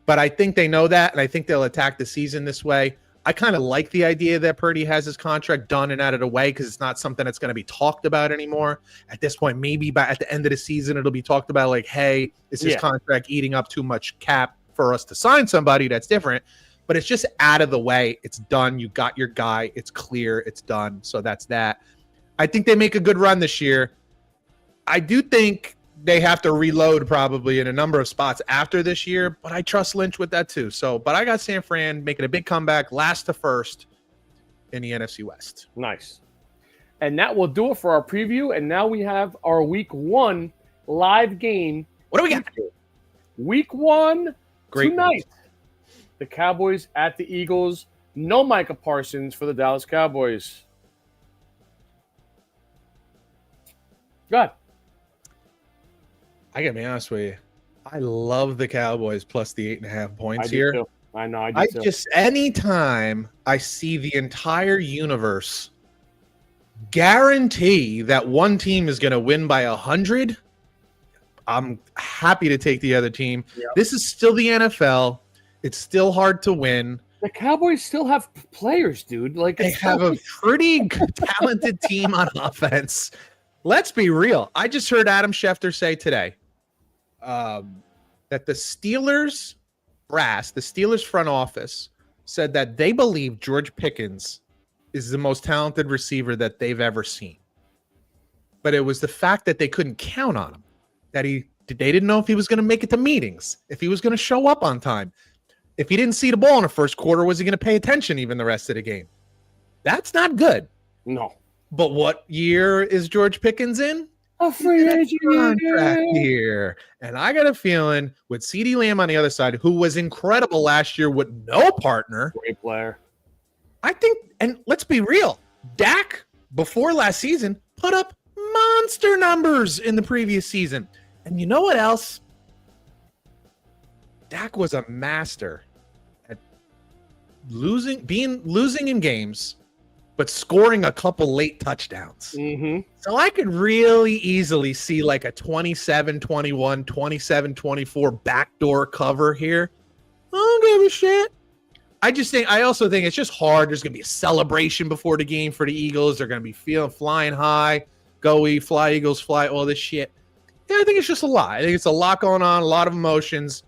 But I think they know that, and I think they'll attack the season this way. I kind of like the idea that Purdy has his contract done and out of the way, because it's not something that's going to be talked about anymore. At this point, maybe at the end of the season, it'll be talked about like, hey, is his contract eating up too much cap for us to sign somebody that's different? But it's just out of the way. It's done. You got your guy. It's clear. It's done. So that's that. I think they make a good run this year. I do think they have to reload probably in a number of spots after this year, but I trust Lynch with that too. But I got San Fran making a big comeback, last to first in the NFC West. Nice. And that will do it for our preview. And now we have our week 1 live game. What do we got? Week 1 Great tonight. news. The Cowboys at the Eagles. No Micah Parsons for the Dallas Cowboys. Go ahead. I gotta be honest with you. I love the Cowboys plus the 8.5 points I do here. too. I know. I do too. Anytime I see the entire universe guarantee that one team is going to win by 100, I'm happy to take the other team. Yep. This is still the NFL. It's still hard to win. The Cowboys still have players, dude. Like They have a pretty talented team on offense. Let's be real. I just heard Adam Schefter say today that the Steelers the Steelers front office said that they believe George Pickens is the most talented receiver that they've ever seen. But it was the fact that they couldn't count on him, that they didn't know if he was going to make it to meetings, if he was going to show up on time. If he didn't see the ball in the first quarter, was he going to pay attention even the rest of the game? That's not good. No. But what year is George Pickens in? A free agent contract here. And I got a feeling with CeeDee Lamb on the other side, who was incredible last year with no partner. Great player. I think, and let's be real, Dak, before last season, put up monster numbers in the previous season. And you know what else? Dak was a master at losing in games, but scoring a couple late touchdowns. Mm-hmm. So I could really easily see like a 27-21, 27-24 backdoor cover here. I don't give a shit. I also think it's just hard. There's going to be a celebration before the game for the Eagles. They're going to be flying high. Fly Eagles, fly, all this shit. Yeah, I think it's just a lot. I think it's a lot going on, a lot of emotions.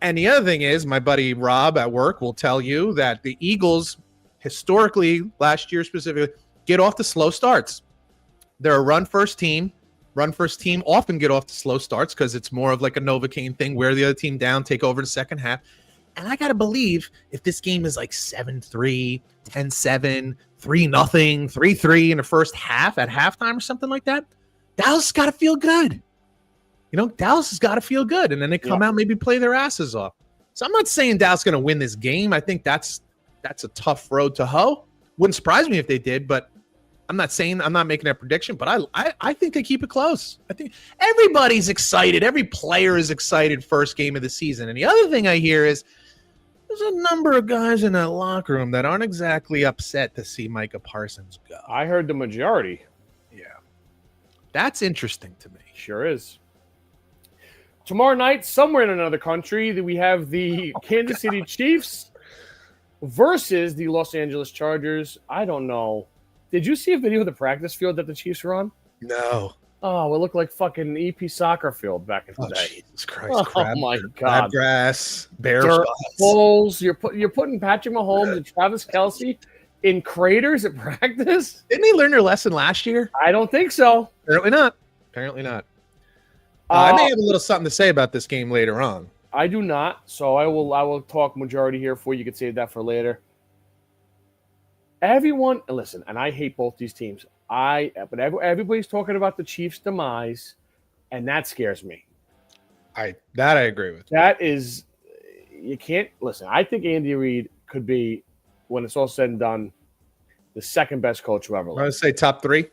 And the other thing is, my buddy Rob at work will tell you that the Eagles, historically, last year specifically, get off to slow starts. They're a run-first team. Run-first team often get off to slow starts because it's more of like a Novocaine thing, wear the other team down, take over the second half. And I got to believe if this game is like 7-3, 10-7, 3-0, 3-3 in the first half at halftime or something like that, Dallas has got to feel good. Dallas has got to feel good. And then they come out, maybe play their asses off. So I'm not saying Dallas is going to win this game. I think that's a tough road to hoe. Wouldn't surprise me if they did, but I'm not making a prediction, but I think they keep it close. I think everybody's excited. Every player is excited first game of the season. And the other thing I hear is there's a number of guys in that locker room that aren't exactly upset to see Micah Parsons go. I heard the majority. Yeah. That's interesting to me. Sure is. Tomorrow night, somewhere in another country, we have the Kansas City Chiefs versus the Los Angeles Chargers. I don't know. Did you see a video of the practice field that the Chiefs were on? No. Oh, it looked like fucking EP soccer field back in the day. Jesus Christ. Oh, my God. Crabgrass, bear Dirt spots. holes. You're putting Patrick Mahomes and Travis Kelce in craters at practice? Didn't they learn their lesson last year? I don't think so. Apparently not. I may have a little something to say about this game later on. I do not, so I will talk majority here for you. You can save that for later. Everyone, listen, and I hate both these teams. But everybody's talking about the Chiefs' demise, and that scares me. I agree with. That is, you can't listen. I think Andy Reid could be, when it's all said and done, the second best coach who ever lived. I would say top 3.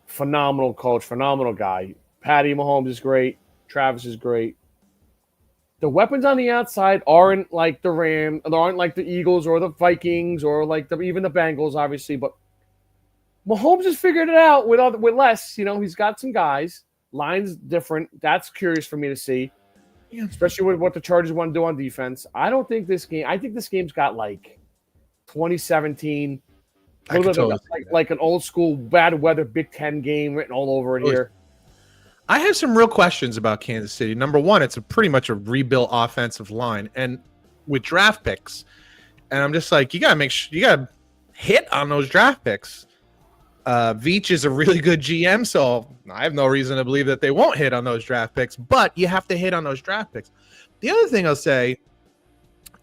Phenomenal coach, phenomenal guy. Patty Mahomes is great. Travis is great. The weapons on the outside aren't like the Rams, aren't like the Eagles or the Vikings or like even the Bengals, obviously. But Mahomes has figured it out with less. He's got some guys. Line's different. That's curious for me to see, especially with what the Chargers want to do on defense. I think this game's got like 2017. Like an old school bad weather Big Ten game written all over it here. I have some real questions about Kansas City. Number one, it's pretty much a rebuilt offensive line, and with draft picks, and I'm just like, you gotta make sure you gotta hit on those draft picks. Veach is a really good GM, so I have no reason to believe that they won't hit on those draft picks. But you have to hit on those draft picks. The other thing I'll say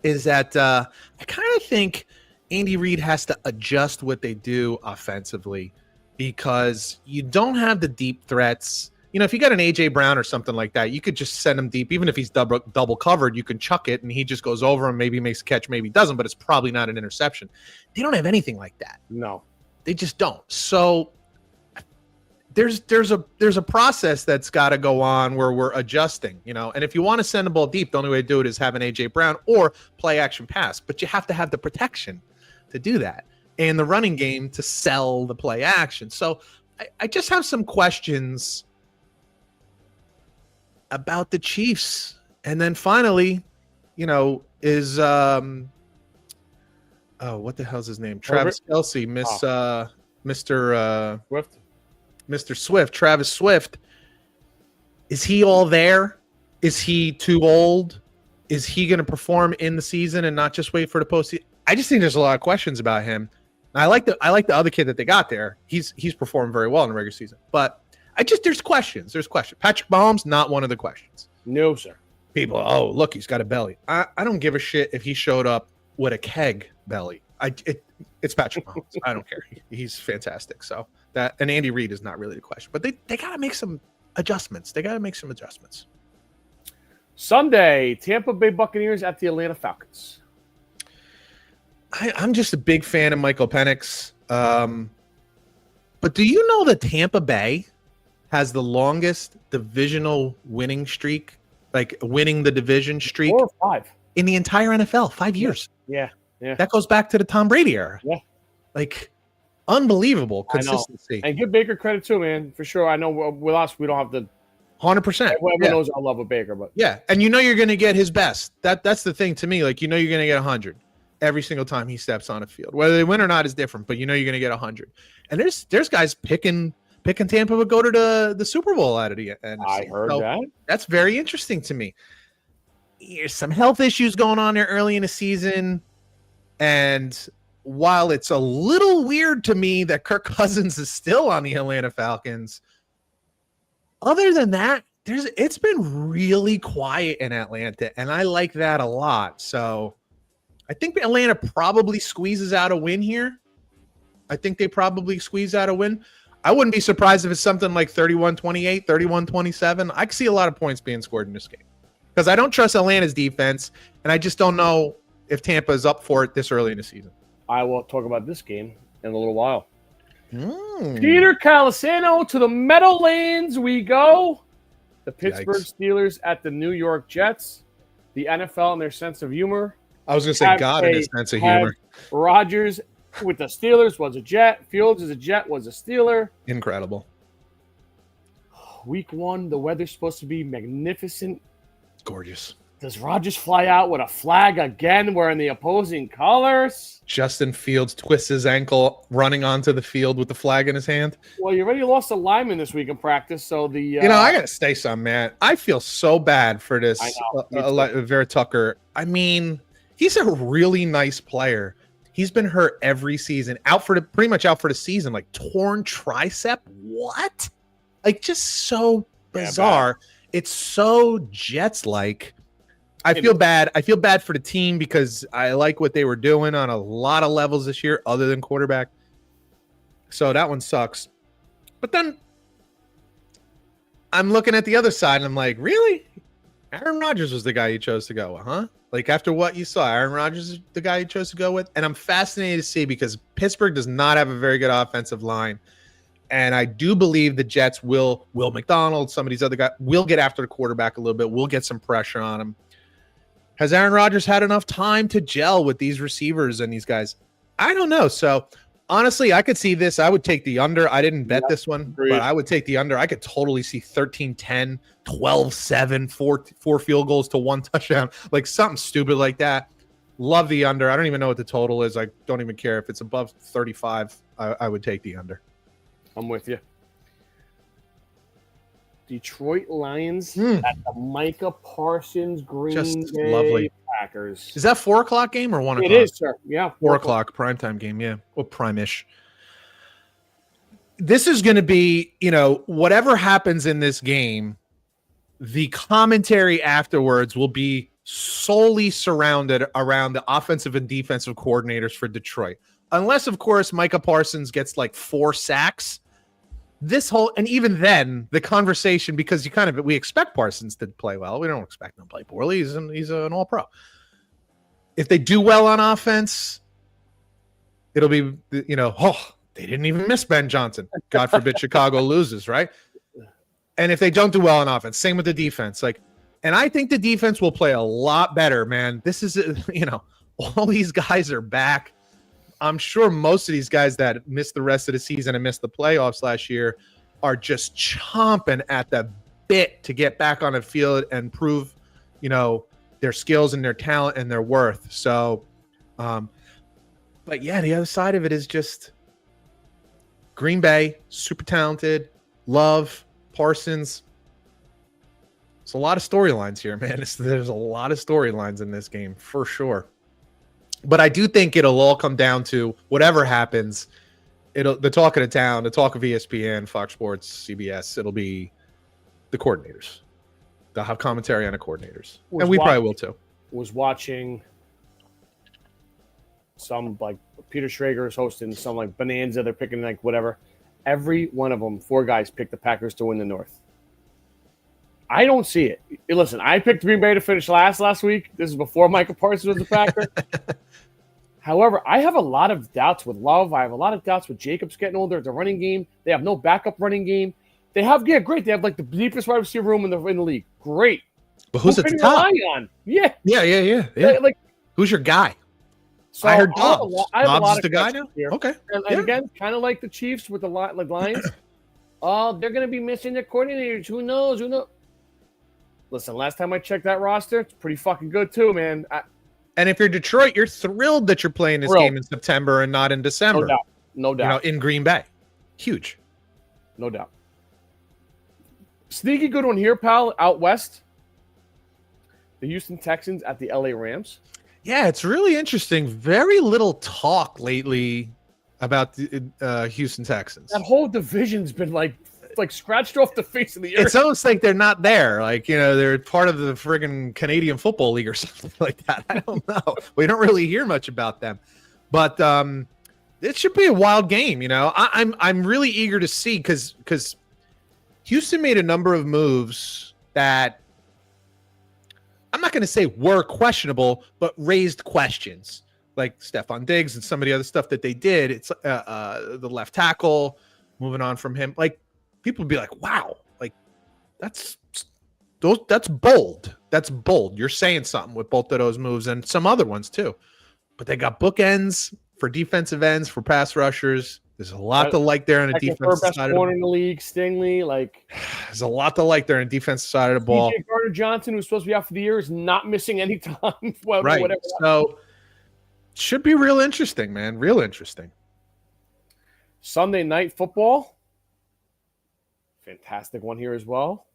is that I kind of think Andy Reid has to adjust what they do offensively because you don't have the deep threats. If you got an A.J. Brown or something like that, you could just send him deep. Even if he's double covered, you can chuck it, and he just goes over and maybe makes a catch, maybe doesn't, but it's probably not an interception. They don't have anything like that. No. They just don't. So there's a process that's got to go on where we're adjusting, and if you want to send the ball deep, the only way to do it is have an AJ Brown or play action pass, but you have to have the protection to do that and the running game to sell the play action. So I just have some questions about the Chiefs. And then finally, is what the hell's his name? Travis Kelce, Mr. Swift. Mr. Swift, Travis Swift. Is he all there? Is he too old? Is he going to perform in the season and not just wait for the postseason? I just think there's a lot of questions about him. I like the other kid that they got there. He's performed very well in the regular season, but there's questions. There's questions. Patrick Mahomes, not one of the questions. No, sir. People, look, he's got a belly. I don't give a shit if he showed up with a keg belly. It's Patrick Mahomes. I don't care. He's fantastic. So and Andy Reid is not really the question, but they got to make some adjustments. Sunday, Tampa Bay Buccaneers at the Atlanta Falcons. I'm just a big fan of Michael Penix. But do you know that Tampa Bay has the longest divisional winning streak, like winning the division streak? 4 or 5. In the entire NFL, 5 years. Yeah. That goes back to the Tom Brady era. Yeah. Like, unbelievable consistency. And give Baker credit too, man, for sure. I know with us, we don't have the 100%. Everyone knows I love a Baker, but yeah, and you're going to get his best. That's the thing to me. Like, you're going to get 100 every single time he steps on a field. Whether they win or not is different, but you're going to get 100. And there's guys picking Tampa would go to the Super Bowl out of the NFC. I heard that. That's very interesting to me. There's some health issues going on there early in the season, and while it's a little weird to me that Kirk Cousins is still on the Atlanta Falcons, other than that, it's been really quiet in Atlanta, and I like that a lot. So I think Atlanta probably squeezes out a win here. I think they probably squeeze out a win. I wouldn't be surprised if it's something like 31-28, 31-27. I could see a lot of points being scored in this game because I don't trust Atlanta's defense, and I just don't know if Tampa is up for it this early in the season. I will talk about this game in a little while. Peter Calisano to the Meadowlands we go. The Pittsburgh Steelers at the New York Jets. The NFL and their sense of humor. I was going to say God and his sense of humor. Rodgers with the Steelers was a Jet. Fields as a Jet was a Steeler. Incredible. Week 1, the weather's supposed to be magnificent. Gorgeous. Does Rodgers fly out with a flag again wearing the opposing colors? Justin Fields twists his ankle running onto the field with the flag in his hand. Well, you already lost a lineman this week in practice, so the... I got to say something, man. I feel so bad for this Vera Tucker. I mean, he's a really nice player. He's been hurt every season, pretty much out for the season, like torn tricep. What? Like, just so bizarre. It's so Jets-like. I feel bad. I feel bad for the team because I like what they were doing on a lot of levels this year, other than quarterback. So that one sucks. But then I'm looking at the other side and I'm like, really? Aaron Rodgers was the guy you chose to go with, huh? Like, after what you saw, Aaron Rodgers is the guy you chose to go with? And I'm fascinated to see because Pittsburgh does not have a very good offensive line. And I do believe the Jets Will McDonald, some of these other guys, will get after the quarterback a little bit. We'll get some pressure on him. Has Aaron Rodgers had enough time to gel with these receivers and these guys? I don't know. So, honestly, I could see this. I would take the under. I didn't bet this one, but I would take the under. I could totally see 13-10, 12-7, four field goals to 1 touchdown, like something stupid like that. Love the under. I don't even know what the total is. I don't even care. If it's above 35, I would take the under. I'm with you. Detroit Lions at the Micah Parsons Green Bay lovely. Packers. Is that 4 o'clock game or 1 o'clock? It is, sir. Yeah. 4 o'clock primetime game. Yeah. Well, prime-ish. This is going to be, whatever happens in this game, the commentary afterwards will be solely surrounded around the offensive and defensive coordinators for Detroit. Unless, of course, Micah Parsons gets like 4 sacks. And even then, the conversation, because we expect Parsons to play well. We don't expect him to play poorly. He's an all-pro. If they do well on offense, it'll be, they didn't even miss Ben Johnson. God forbid Chicago loses, right? And if they don't do well on offense, same with the defense. And I think the defense will play a lot better, man. This is, all these guys are back. I'm sure most of these guys that missed the rest of the season and missed the playoffs last year are just chomping at the bit to get back on the field and prove, their skills and their talent and their worth. So, but yeah, the other side of it is just Green Bay, super talented, Love, Parsons. It's a lot of storylines here, man. There's a lot of storylines in this game for sure. But I do think it'll all come down to whatever happens. The talk of the town, the talk of ESPN, Fox Sports, CBS. It'll be the coordinators. They'll have commentary on the coordinators, and we probably will too. Was watching some Peter Schrager is hosting some bonanza. They're picking whatever. Every one of them, 4 guys picked the Packers to win the North. I don't see it. Listen, I picked Green Bay to finish last week. This is before Michael Parsons was a Packer. However, I have a lot of doubts with Love. I have a lot of doubts with Jacobs getting older at the running game. They have no backup running game. They have, great. They have the deepest wide receiver room in the league. Great. But who's at the top? On? Yeah. Who's your guy? So I heard Dobbs. Dobbs is the guy now? Here. Okay. And again, kind of like the Chiefs with the Lions. They're going to be missing their coordinators. Who knows? Listen, last time I checked that roster, it's pretty fucking good too, man. And if you're Detroit, you're thrilled that you're playing this game in September and not in December. No doubt. In Green Bay. Huge. No doubt. Sneaky good one here, pal, out west. The Houston Texans at the LA Rams. Yeah, it's really interesting. Very little talk lately about the Houston Texans. That whole division's been scratched off the face of the earth. It's almost like they're not there. They're part of the friggin' Canadian Football League or something like that. I don't know. We don't really hear much about them. But it should be a wild game, I'm really eager to see because Houston made a number of moves that I'm not going to say were questionable, but raised questions, like Stephon Diggs and some of the other stuff that they did. It's the left tackle, moving on from him. People would be like, wow, that's bold. That's bold. You're saying something with both of those moves and some other ones too. But they got bookends for defensive ends, for pass rushers. There's a lot to like there on the defensive side of the ball. In the league, Stingley, there's a lot to like there on the defensive side of the ball. DJ Gardner-Johnson, who's supposed to be out for the year, is not missing any time. Right. Whatever. So should be real interesting, man. Real interesting. Sunday night football. Fantastic one here as well.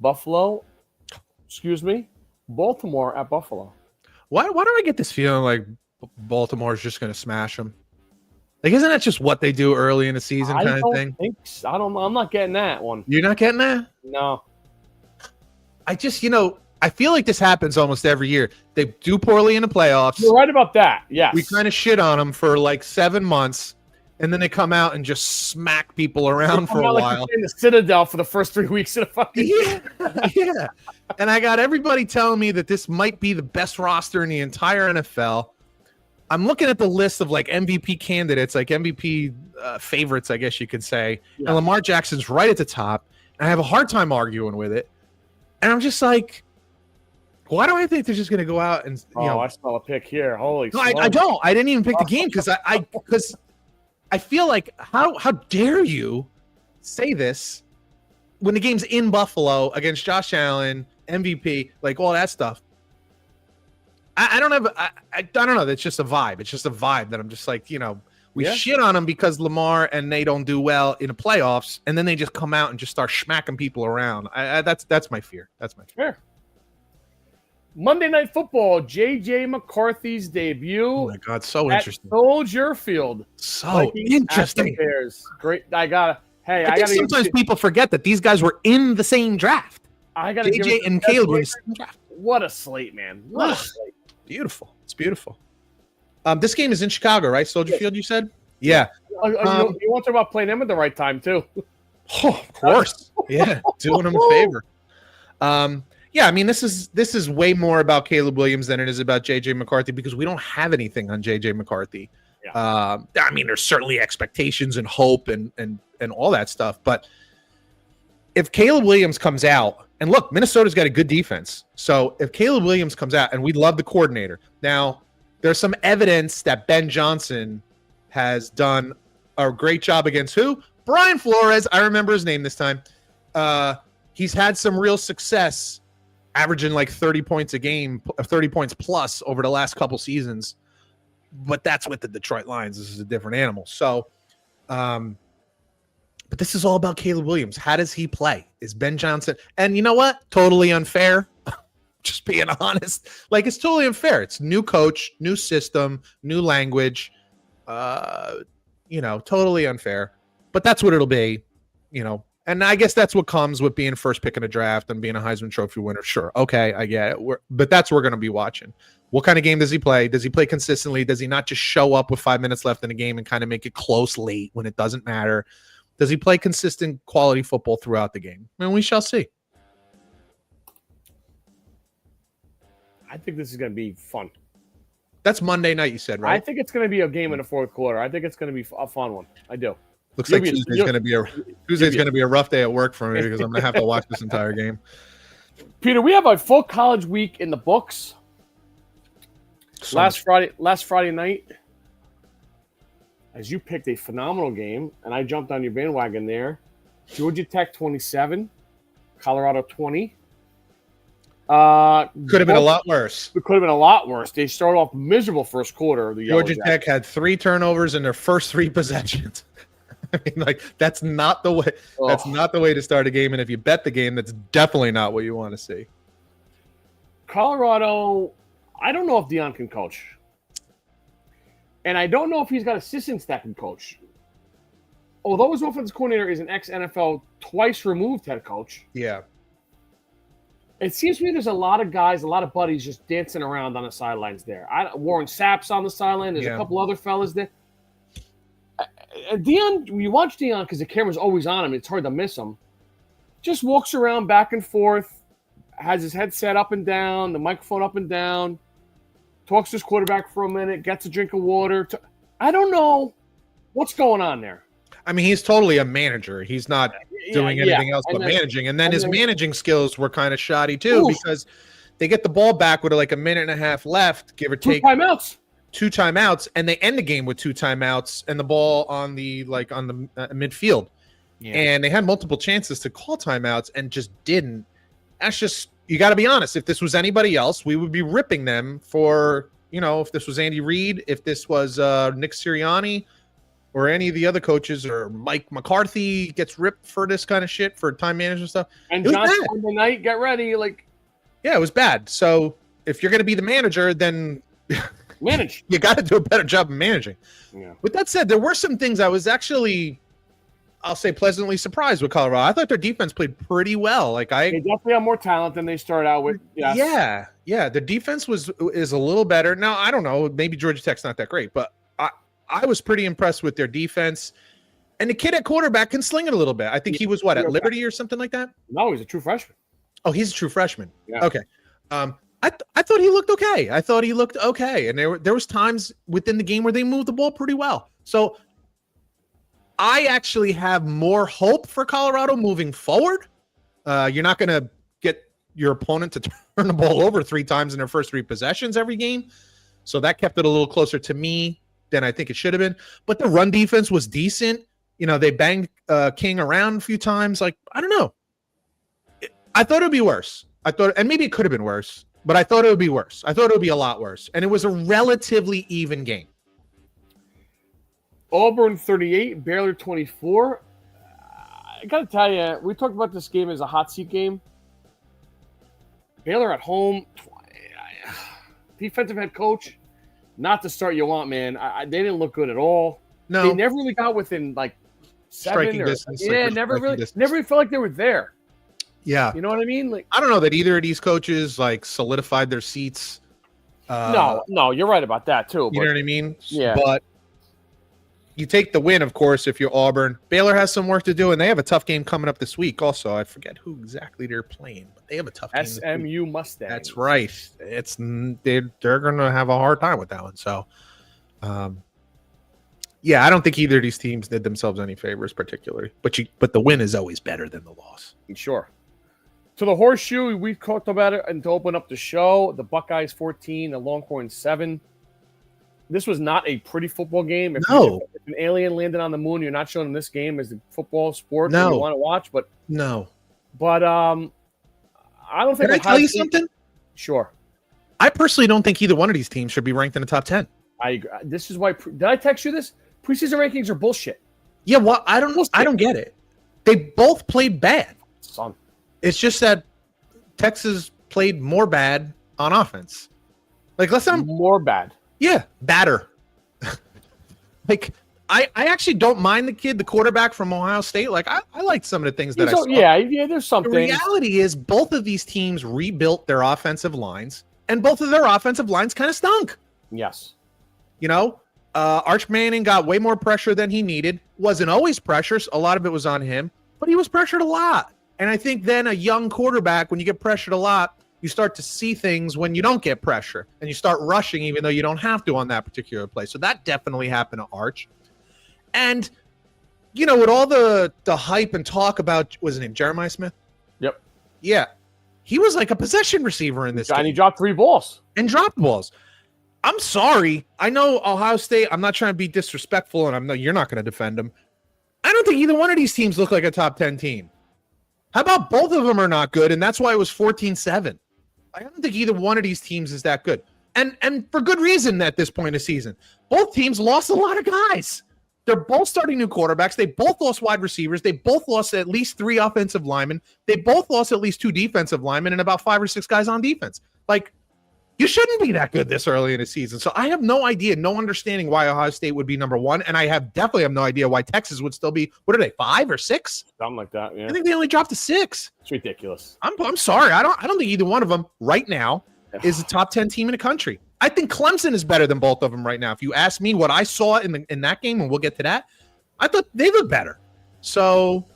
Baltimore at Buffalo. Why do I get this feeling like Baltimore is just going to smash them? Isn't that just what they do early in the season kind of thing? I'm not getting that one. You're not getting that? No. I just, I feel like this happens almost every year. They do poorly in the playoffs. You're right about that. Yes. We kind of shit on them for 7 months, and then they come out and just smack people around for a while. In the Citadel for the first 3 weeks of the fucking yeah. And I got everybody telling me that this might be the best roster in the entire NFL. I'm looking at the list of MVP candidates, MVP favorites, I guess you could say. Yeah. And Lamar Jackson's right at the top. And I have a hard time arguing with it. And I'm just why do I think they're just going to go out and I smell a pick here. Holy! No, I don't. I didn't even pick the game because I feel like how dare you say this when the game's in Buffalo against Josh Allen, MVP, all that stuff. I don't have. I don't know. That's just a vibe. It's just a vibe that I'm just we shit on them because Lamar and they don't do well in the playoffs, and then they just come out and just start smacking people around. That's my fear. That's my fear. Fair. Monday Night Football, J.J. McCarthy's debut. Oh my God, so interesting. Soldier Field. So interesting. Great. I think sometimes people forget that these guys were in the same draft. J.J. and Caleb were in the same draft. What a slate, man. What a slate. Beautiful. It's beautiful. This game is in Chicago, right? Soldier Field, you said? Yeah. You want to talk about playing them at the right time, too. Oh, of course. Yeah, doing them a favor. Yeah, I mean, this is way more about Caleb Williams than it is about J.J. McCarthy because we don't have anything on J.J. McCarthy. I mean, there's certainly expectations and hope and all that stuff. But if Caleb Williams comes out, and look, Minnesota's got a good defense. So if Caleb Williams comes out, and we love the coordinator. Now, there's some evidence that Ben Johnson has done a great job against who? Brian Flores. I remember his name this time. He's had some real success averaging like 30 points a game, 30 points plus over the last couple seasons. But that's with the Detroit Lions. This is a different animal. So, but this is all about Caleb Williams. How does he play? Is Ben Johnson? And you know what? Totally unfair. Just being honest. Like, it's totally unfair. It's new coach, new system, new language. Totally unfair. But that's what it'll be, And I guess that's what comes with being first pick in a draft and being a Heisman Trophy winner. Sure. Okay, I get it. But that's what we're going to be watching. What kind of game does he play? Does he play consistently? Does he not just show up with 5 minutes left in the game and kind of make it close late when it doesn't matter? Does he play consistent quality football throughout the game? And we shall see. I think this is going to be fun. That's Monday night, you said, right? I think it's going to be a game in the fourth quarter. I think it's going to be a fun one. I do. Looks like Tuesday's going to be a rough day at work for me because I'm going to have to watch this entire game. Peter, we have a full college week in the books. Last Friday night, as you picked a phenomenal game, and I jumped on your bandwagon there. Georgia Tech 27, Colorado 20. Could have been a lot worse. It could have been a lot worse. They started off miserable first quarter. Georgia Tech had 3 turnovers in their first 3 possessions. I mean, like, that's not the way. Oh. That's not the way to start a game. And if you bet the game, that's definitely not what you want to see. Colorado, I don't know if Deion can coach, and I don't know if he's got assistants that can coach. Although his offensive coordinator is an ex-NFL, twice removed head coach. Yeah. It seems to me there's a lot of guys, a lot of buddies just dancing around on the sidelines there. Warren Sapp's on the sideline. There's a couple other fellas there. Deion, you watch Deion because the camera's always on him. It's hard to miss him. Just walks around back and forth, has his headset up and down, the microphone up and down, talks to his quarterback for a minute, gets a drink of water. I don't know what's going on there. I mean, he's totally a manager. He's not doing anything else but managing. And then his managing skills were kind of shoddy too because they get the ball back with like a minute and a half left, give or take. 2 timeouts, and they end the game with 2 timeouts and the ball on the midfield. Yeah. And they had multiple chances to call timeouts and just didn't. That's just, you got to be honest. If this was anybody else, we would be ripping them for, if this was Andy Reid, if this was Nick Sirianni or any of the other coaches, or Mike McCarthy gets ripped for this kind of shit, for time management stuff. And Johnson Monday night, get ready. Yeah, it was bad. So if you're going to be the manager, then manage. You got to do a better job of managing. Yeah. With that said, there were some things I was actually, I'll say, pleasantly surprised with Colorado. I thought their defense played pretty well. They definitely have more talent than they started out with. Yes. Yeah. The defense is a little better. Now, I don't know. Maybe Georgia Tech's not that great, but I was pretty impressed with their defense. And the kid at quarterback can sling it a little bit. I think he was at Liberty or something like that? No, he's a true freshman. Oh, he's a true freshman. Yeah. Okay. I thought he looked okay. And there was times within the game where they moved the ball pretty well. So I actually have more hope for Colorado moving forward. You're not going to get your opponent to turn the ball over 3 times in their first 3 possessions every game. So that kept it a little closer to me than I think it should have been. But the run defense was decent. They banged King around a few times. I don't know. I thought it would be worse. And maybe it could have been worse. But I thought it would be worse. I thought it would be a lot worse. And it was a relatively even game. Auburn 38, Baylor 24. I got to tell you, we talked about this game as a hot seat game. Baylor at home, defensive head coach, not the start you want, man. They didn't look good at all. No. They never really got within 7 striking distance. Never really felt like they were there. Yeah. You know what I mean? I don't know that either of these coaches solidified their seats. No, you're right about that too. You know what I mean? Yeah. But you take the win, of course, if you're Auburn. Baylor has some work to do, and they have a tough game coming up this week also. I forget who exactly they're playing, but they have a tough game. SMU Mustangs. That's right. They're going to have a hard time with that one. So Yeah, I don't think either of these teams did themselves any favors particularly. But the win is always better than the loss. Sure. To the horseshoe, we talked about it, and to open up the show, the Buckeyes 14, the Longhorns 7. This was not a pretty football game. If an alien landed on the moon, you're not showing them this game as a football sport that you want to watch. But I don't think. Can I tell you something? Sure. I personally don't think either one of these teams should be ranked in the top 10. I agree. This is why. Did I text you this? Preseason rankings are bullshit. Yeah, well, I don't get it. They both played bad. Son. It's just that Texas played more bad on offense. Like, let's not more bad. Yeah, badder. Like, I actually don't mind the quarterback from Ohio State. Like, I liked some of the things that I saw. Yeah, there's something. The reality is both of these teams rebuilt their offensive lines, and both of their offensive lines kind of stunk. Yes. You know, Arch Manning got way more pressure than he needed. Wasn't always pressure. A lot of it was on him, but he was pressured a lot. And I think then a young quarterback, when you get pressured a lot, you start to see things when you don't get pressure, and you start rushing even though you don't have to on that particular play. So that definitely happened to Arch. And, you know, with all the hype and talk about, was his name Jeremiah Smith? Yep. Yeah. He was like a possession receiver in this game. And he dropped 3 balls. And dropped balls. I'm sorry. I know Ohio State, I'm not trying to be disrespectful, and you're not going to defend them. I don't think either one of these teams look like a top 10 team. How about both of them are not good, and that's why it was 14-7. I don't think either one of these teams is that good. And for good reason at this point in the season. Both teams lost a lot of guys. They're both starting new quarterbacks. They both lost wide receivers. They both lost at least 3 offensive linemen. They both lost at least 2 defensive linemen and about 5 or 6 guys on defense. Like, you shouldn't be that good this early in the season. So I have no idea, no understanding why Ohio State would be number 1. And I definitely have no idea why Texas would still be, what are they, 5 or 6? Something like that, yeah. I think they only dropped to 6. It's ridiculous. I'm sorry. I don't think either one of them right now is a top 10 team in the country. I think Clemson is better than both of them right now. If you ask me what I saw in that game, and we'll get to that, I thought they looked better. So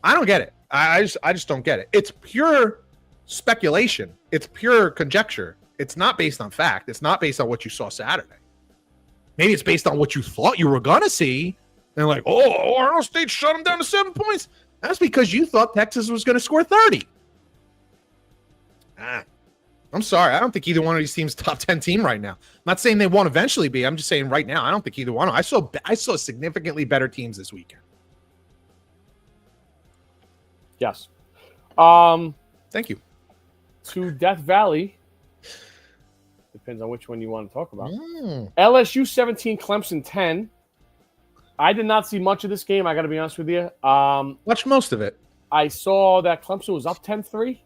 I don't get it. I just don't get it. It's pure speculation. It's pure conjecture. It's not based on fact. It's not based on what you saw Saturday. Maybe it's based on what you thought you were going to see. And like, Ohio State shut them down to 7 points. That's because you thought Texas was going to score 30. I'm sorry. I don't think either one of these teams is top 10 team right now. I'm not saying they won't eventually be. I'm just saying right now, I don't think either one. I saw significantly better teams this weekend. Yes. Thank you. To Death Valley. Depends on which one you want to talk about. LSU 17, Clemson 10. I did not see much of this game. I got to be honest with you. Watched most of it. I saw that Clemson was up 10-3.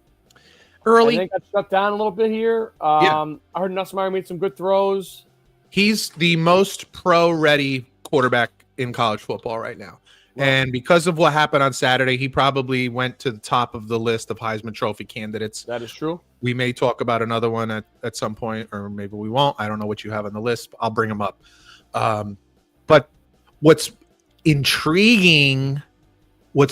Early. I think got shut down a little bit here. I heard Nussmeier made some good throws. He's the most pro-ready quarterback in college football right now. Wow. And because of what happened on Saturday, he probably went to the top of the list of Heisman Trophy candidates. That is true. We may talk about another one at some point, or maybe we won't. I don't know what you have on the list. I'll bring them up. But what's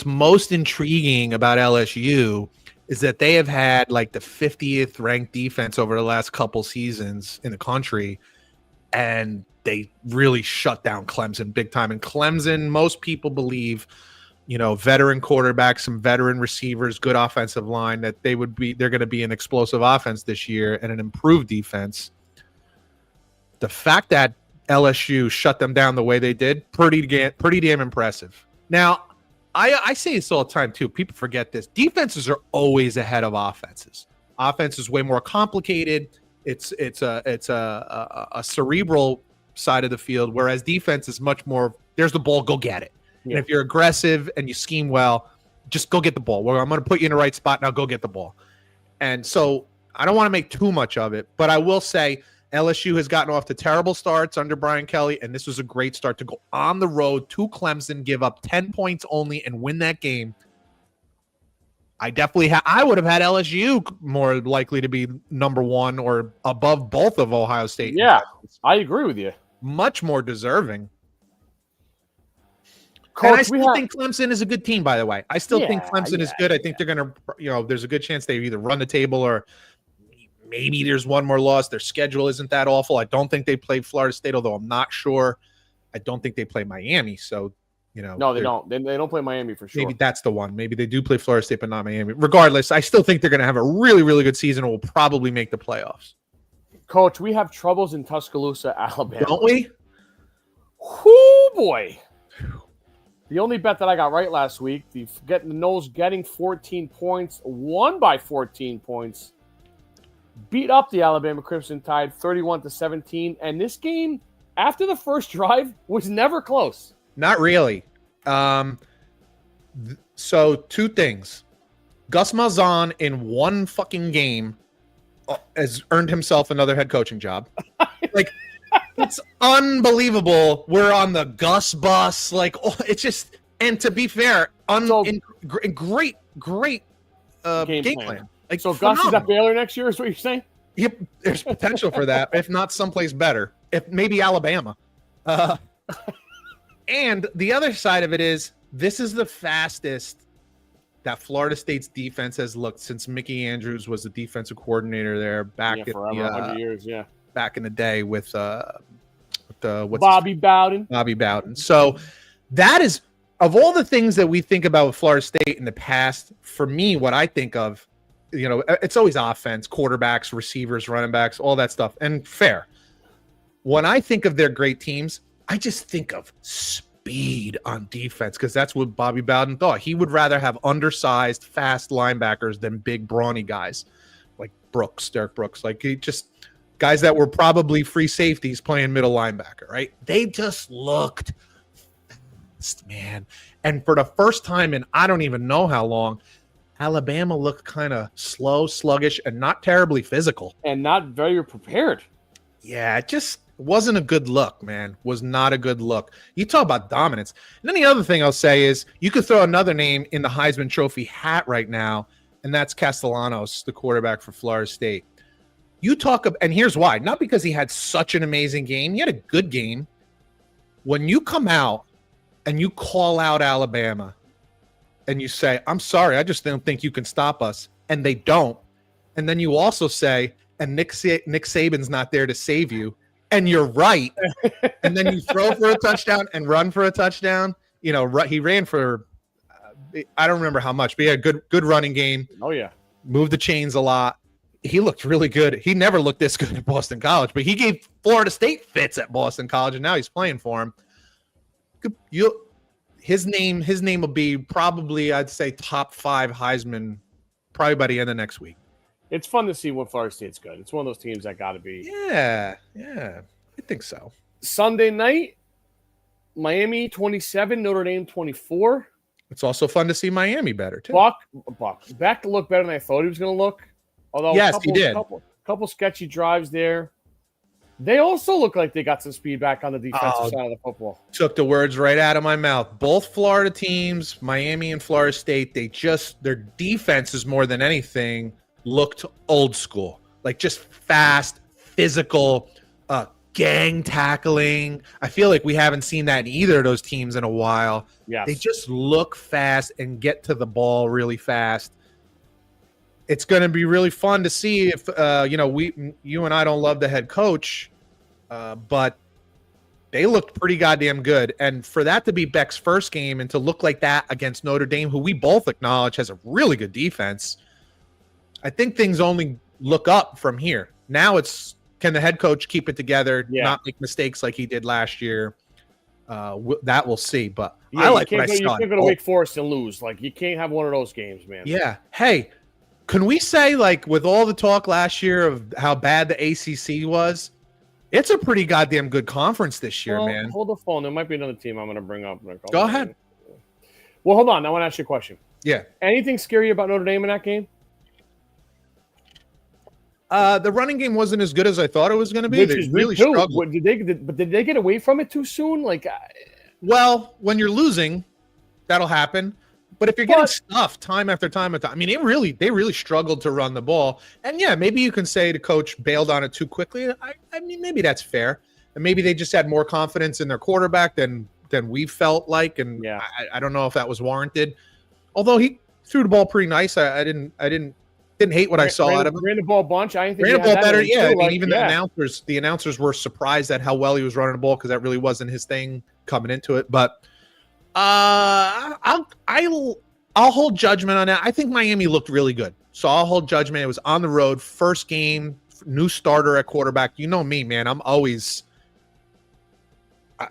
most intriguing about LSU is that they have had like the 50th ranked defense over the last couple seasons in the country, and they really shut down Clemson big time. And Clemson, most people believe, veteran quarterbacks, some veteran receivers, good offensive line, that they're going to be an explosive offense this year and an improved defense. The fact that LSU shut them down the way they did, pretty damn impressive. Now, I say this all the time too. People forget this. Defenses are always ahead of offenses. Offense is way more complicated. It's a cerebral side of the field, whereas defense is much more, there's the ball, go get it. Yeah. And if you're aggressive and you scheme well, just go get the ball. Well, I'm going to put you in the right spot. Now go get the ball. And so I don't want to make too much of it, but I will say LSU has gotten off to terrible starts under Brian Kelly, and this was a great start to go on the road to Clemson, give up 10 points only, and win that game. I would have had LSU more likely to be number 1 or above both of Ohio State. Yeah, I agree with you. Much more deserving. Coach, and I still think Clemson is a good team, by the way. I still think Clemson is good. I think they're going to, there's a good chance they either run the table or maybe there's one more loss. Their schedule isn't that awful. I don't think they played Florida State, although I'm not sure. I don't think they play Miami. So, No, they don't. They don't play Miami for sure. Maybe that's the one. Maybe they do play Florida State, but not Miami. Regardless, I still think they're going to have a really, really good season and will probably make the playoffs. Coach, we have troubles in Tuscaloosa, Alabama. Don't we? Whoo, boy. The only bet that I got right last week, the Noles getting 14 points, won by 14 points, beat up the Alabama Crimson Tide 31-17. And this game, after the first drive, was never close. Not really. So 2 things. Gus Malzahn in one fucking game has earned himself another head coaching job. Like, it's unbelievable. We're on the Gus bus. Like, it's just, and to be fair, great game plan. Like, so Gus is at Baylor next year, is what you're saying? Yep, there's potential for that, if not someplace better. If maybe Alabama. And the other side of it is, this is the fastest that Florida State's defense has looked since Mickey Andrews was the defensive coordinator there back in 100 years, back in the day with Bobby Bowden. Bobby Bowden. So that is, of all the things that we think about with Florida State in the past, for me, what I think of, it's always offense, quarterbacks, receivers, running backs, all that stuff. And fair. When I think of their great teams, I just think of speed on defense, because that's what Bobby Bowden thought. He would rather have undersized, fast linebackers than big, brawny guys like Derek Brooks. Like, he just guys that were probably free safeties playing middle linebacker, right? They just looked fast, man. And for the first time in I don't even know how long, Alabama looked kind of slow, sluggish, and not terribly physical. And not very prepared. Yeah, it just wasn't a good look, man. Was not a good look. You talk about dominance. And then the other thing I'll say is, you could throw another name in the Heisman Trophy hat right now, and that's Castellanos, the quarterback for Florida State. You talk about, and here's why. Not because he had such an amazing game. He had a good game. When you come out and you call out Alabama and you say, I'm sorry, I just don't think you can stop us, and they don't. And then you also say, and Nick Saban's not there to save you, and you're right. And then you throw for a touchdown and run for a touchdown. He ran for, I don't remember how much, but he had a good running game. Oh, yeah. Moved the chains a lot. He looked really good. He never looked this good at Boston College, but he gave Florida State fits at Boston College, and now he's playing for him. His name will be probably, I'd say, top 5 Heisman probably by the end of next week. It's fun to see when Florida State's good. It's one of those teams that got to be. Yeah, I think so. Sunday night, Miami 27, Notre Dame 24. It's also fun to see Miami better, too. Buck back to look better than I thought he was going to look. Although yes, he did. Couple sketchy drives there. They also look like they got some speed back on the defensive side of the football. Took the words right out of my mouth. Both Florida teams, Miami and Florida State, their defenses more than anything looked old school. Like, just fast, physical, gang tackling. I feel like we haven't seen that in either of those teams in a while. Yes. They just look fast and get to the ball really fast. It's going to be really fun to see if, you and I don't love the head coach, but they looked pretty goddamn good. And for that to be Beck's first game and to look like that against Notre Dame, who we both acknowledge has a really good defense, I think things only look up from here. Now it's, can the head coach keep it together, not make mistakes like he did last year? That we'll see. But I like what I saw. You can't go to Wake Forest and lose. Like, you can't have one of those games, man. Yeah. Hey, can we say, like, with all the talk last year of how bad the ACC was, it's a pretty goddamn good conference this year, man. Hold the phone. There might be another team I'm going to bring up. Go ahead. Well, hold on. I want to ask you a question. Yeah. Anything scary about Notre Dame in that game? The running game wasn't as good as I thought it was going to be. They really struggled. Did they get away from it too soon? Well, when you're losing, that'll happen. But if you're getting stuffed time after time, I mean, they really struggled to run the ball. And yeah, maybe you can say the coach bailed on it too quickly. I mean, maybe that's fair. And maybe they just had more confidence in their quarterback than we felt like. And I don't know if that was warranted. Although he threw the ball pretty nice. I didn't Didn't hate what I saw out of him. Ran the ball a bunch. I didn't think Ran he the ball had that better. in him, Yeah, too. I mean, Like, even the announcers were surprised at how well he was running the ball because that really wasn't his thing coming into it. But I'll hold judgment on that. I think Miami looked really good, so I'll hold judgment. It was on the road, first game, new starter at quarterback. You know me, man. I'm always.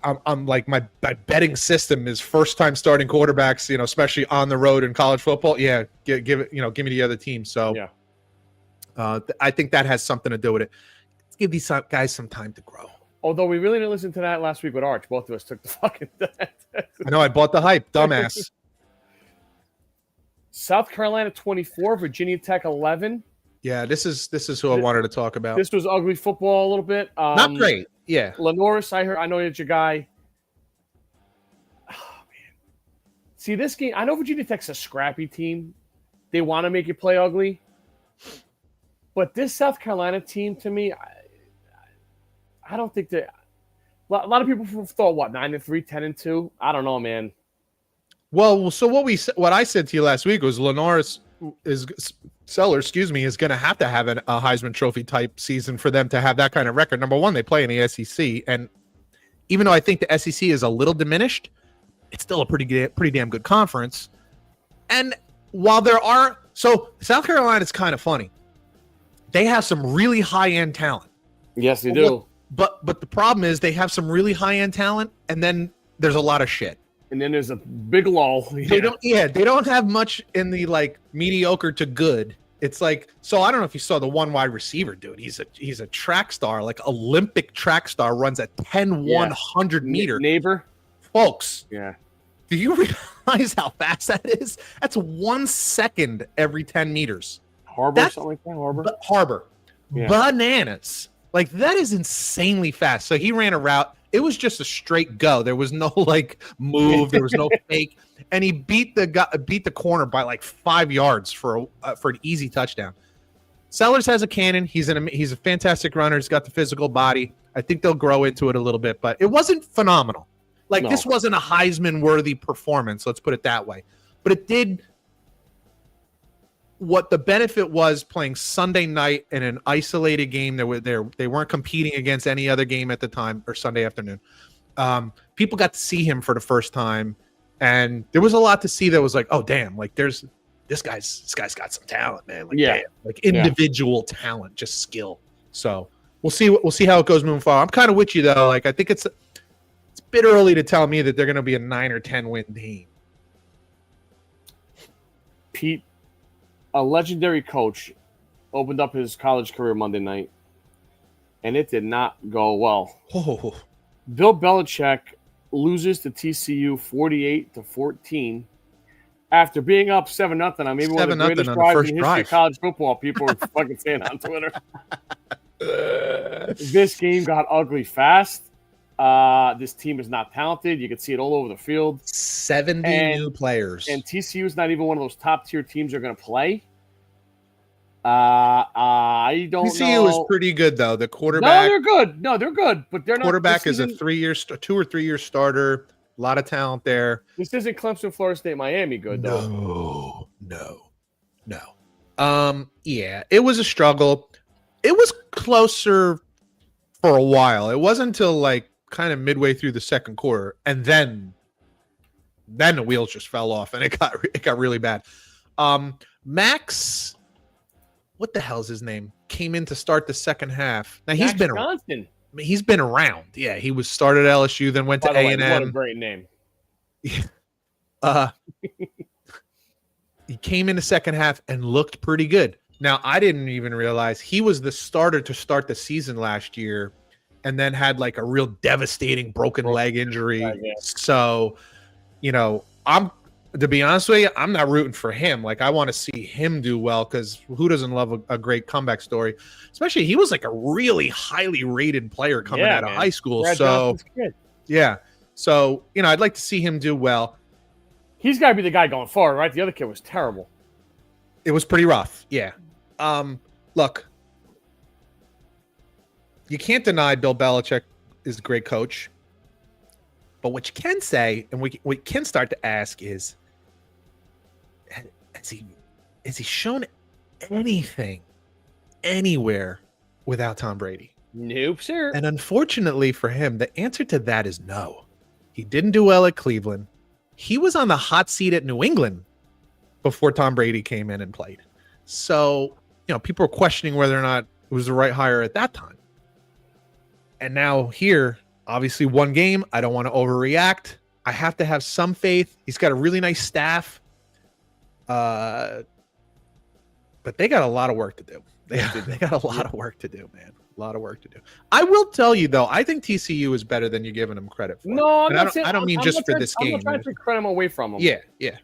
I'm like my betting system is first time starting quarterbacks, especially on the road in college football. Yeah, give it, give me the other team. So yeah. I think that has something to do with it. Let's give these guys some time to grow. Although we really didn't listen to that last week with Arch. Both of us took the fucking. I know I bought the hype, dumbass. South Carolina 24, Virginia Tech 11. Yeah, this is who I wanted to talk about. This was ugly football a little bit. Not great. Yeah, Lenoris, I know it's your guy. Oh, man. See, this game, I know Virginia Tech's a scrappy team. They want to make you play ugly. But this South Carolina team, to me, I don't think that. A lot of people thought, 9-3, 10-2? I don't know, man. Well, so what I said to you last week was Lenoris Sellers, is going to have a Heisman Trophy type season for them to have that kind of record. Number one, they play in the SEC, and even though I think the SEC is a little diminished, it's still a pretty damn good conference. And while South Carolina is kind of funny. They have some really high end talent. Yes, they do. But the problem is they have some really high end talent, and then there's a lot of shit. And then there's a big lull. Yeah. They don't have much in the like mediocre to good. It's like, so I don't know if you saw the one wide receiver dude. He's a track star, like Olympic track star, runs at 100 meter. Neighbor. Folks. Yeah. Do you realize how fast that is? That's 1 second every 10 meters. Something like that. Harbor. Yeah. Bananas. Like that is insanely fast. So he ran a route. It was just a straight go. There was no like move. There was no fake, and he beat the corner by like 5 yards for an easy touchdown. Sellers has a cannon. He's a fantastic runner. He's got the physical body. I think they'll grow into it a little bit, but it wasn't phenomenal. Like this wasn't a Heisman worthy performance. Let's put it that way. But it did. What the benefit was playing Sunday night in an isolated game. They weren't competing against any other game at the time, or Sunday afternoon. People got to see him for the first time, and there was a lot to see that was like, oh damn, like this guy's got some talent, man. Like, damn, like individual talent, just skill. So we'll see how it goes moving forward. I'm kind of with you though. Like I think it's a bit early to tell me that they're going to be a 9 or 10 win team. Pete. A legendary coach opened up his college career Monday night, and it did not go well. Oh. Bill Belichick loses to TCU 48-14 after being up 7-0 on maybe one of the greatest drives in the history of college football. People were fucking saying on Twitter. This game got ugly fast. This team is not talented. You can see it all over the field. 70 new players. And TCU is not even one of those top-tier teams they're going to play. I don't know. TCU is pretty good, though. The quarterback. No, they're good. But they're not. Quarterback is a 2 or 3 year starter. A lot of talent there. This isn't Clemson, Florida State, Miami good, though. No. Yeah, it was a struggle. It was closer for a while. It wasn't until like kind of midway through the second quarter, and then the wheels just fell off, and it got really bad. Max, what the hell's his name? Came in to start the second half. Now he's been around. Yeah, he was started at LSU, then went to A&M. What a great name. He came in the second half and looked pretty good. Now, I didn't even realize he was the starter to start the season last year and then had like a real devastating broken leg injury. Yeah. So, to be honest with you, I'm not rooting for him. Like, I want to see him do well because who doesn't love a great comeback story? Especially he was like a really highly rated player coming out of high school. Yeah. So, I'd like to see him do well. He's got to be the guy going forward, right? The other kid was terrible. It was pretty rough. Yeah. Look, you can't deny Bill Belichick is a great coach. But what you can say, and we can start to ask is, has he shown anything anywhere without Tom Brady? Nope, sir. And unfortunately for him, the answer to that is no. He didn't do well at Cleveland. He was on the hot seat at New England before Tom Brady came in and played. So, people were questioning whether or not it was the right hire at that time. And now here, obviously one game, I don't want to overreact. I have to have some faith. He's got a really nice staff. But they got a lot of work to do. They got a lot of work to do, man. A lot of work to do. I will tell you, though, I think TCU is better than you're giving them credit for. No, I don't mean just for this game. I'm not trying to take credit away from them. Yeah.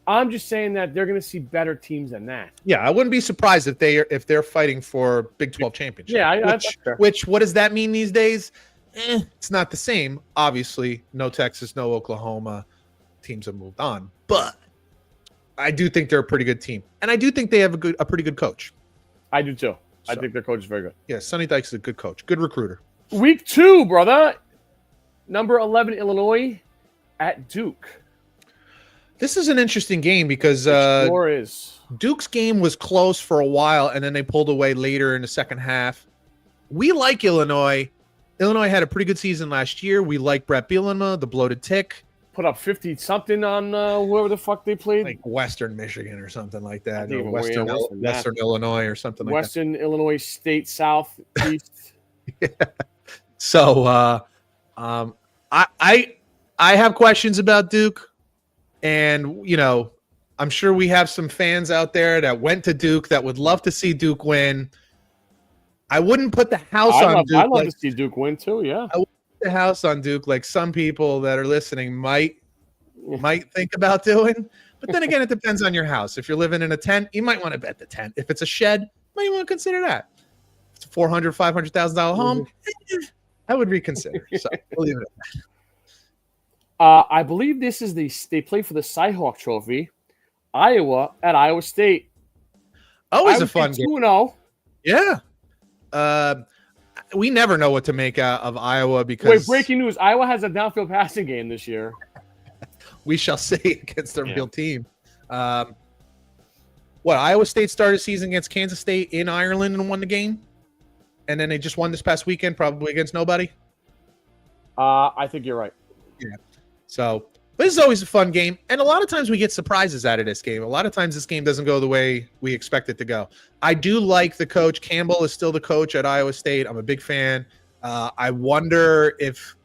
I'm just saying that they're going to see better teams than that. Yeah, I wouldn't be surprised if they're fighting for Big 12 championship. Yeah, which what does that mean these days? It's not the same. Obviously, no Texas, no Oklahoma. Teams have moved on, but I do think they're a pretty good team, and I do think they have a pretty good coach. I do too. I think their coach is very good. Yeah, Sonny Dykes is a good coach, good recruiter. Week 2, brother. Number 11 Illinois at Duke. This is an interesting game because Duke's game was close for a while, and then they pulled away later in the second half. We like Illinois. Illinois had a pretty good season last year. We like Brett Bielema, the bloated tick. Put up 50-something on whoever the fuck they played. Like Western Michigan or something like that. Or Western Illinois or something like that. Western Illinois State, South, East. Yeah. So I have questions about Duke. And, I'm sure we have some fans out there that went to Duke that would love to see Duke win. I wouldn't put the house on Duke. I'd love to see Duke win too, yeah. I wouldn't put the house on Duke like some people that are listening might think about doing. But then again, it depends on your house. If you're living in a tent, you might want to bet the tent. If it's a shed, you might want to consider that. If it's a $400,000, $500,000 home, I would reconsider. So we'll leave it at that. I believe this is they play for the Cy-Hawk Trophy. Iowa at Iowa State. Always a fun game. 2-0. Yeah. We never know what to make out of Iowa because. Wait, breaking news. Iowa has a downfield passing game this year. We shall see against their real team. Iowa State started the season against Kansas State in Ireland and won the game? And then they just won this past weekend, probably against nobody? I think you're right. Yeah. So this is always a fun game. And a lot of times we get surprises out of this game. A lot of times this game doesn't go the way we expect it to go. I do like the coach. Campbell is still the coach at Iowa State. I'm a big fan. I wonder if,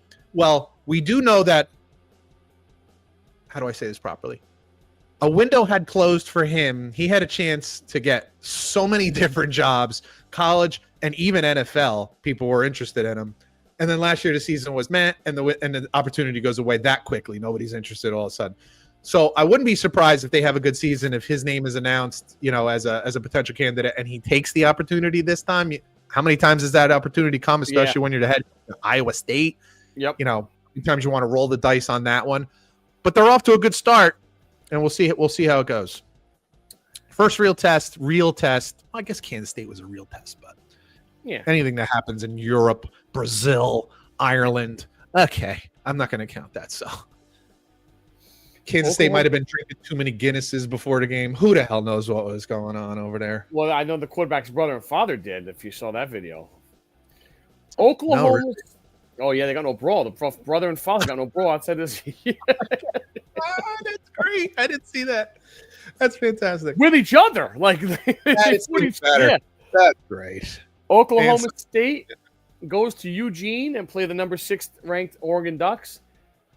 we do know that, how do I say this properly? A window had closed for him. He had a chance to get so many different jobs, college and even NFL. People were interested in him. And then last year the season was and the opportunity goes away that quickly. Nobody's interested all of a sudden. So I wouldn't be surprised if they have a good season if his name is announced, as a potential candidate and he takes the opportunity this time. How many times does that opportunity come, especially when you're the head of Iowa State? Yep. Sometimes you want to roll the dice on that one. But they're off to a good start, and we'll see how it goes. First real test. I guess Kansas State was a real test, but anything that happens in Europe, Brazil, Ireland, okay, I'm not going to count that. So Kansas State might have been drinking too many Guinnesses before the game. Who the hell knows what was going on over there? Well, I know the quarterback's brother and father did, if you saw that video. Oklahoma. No, really. Oh, yeah, they got no brawl. The brother and father got no brawl outside this. That's great. I didn't see that. That's fantastic. With each other. That's better. Yeah. That's great. Oklahoma State goes to Eugene and play the number 6 ranked Oregon Ducks.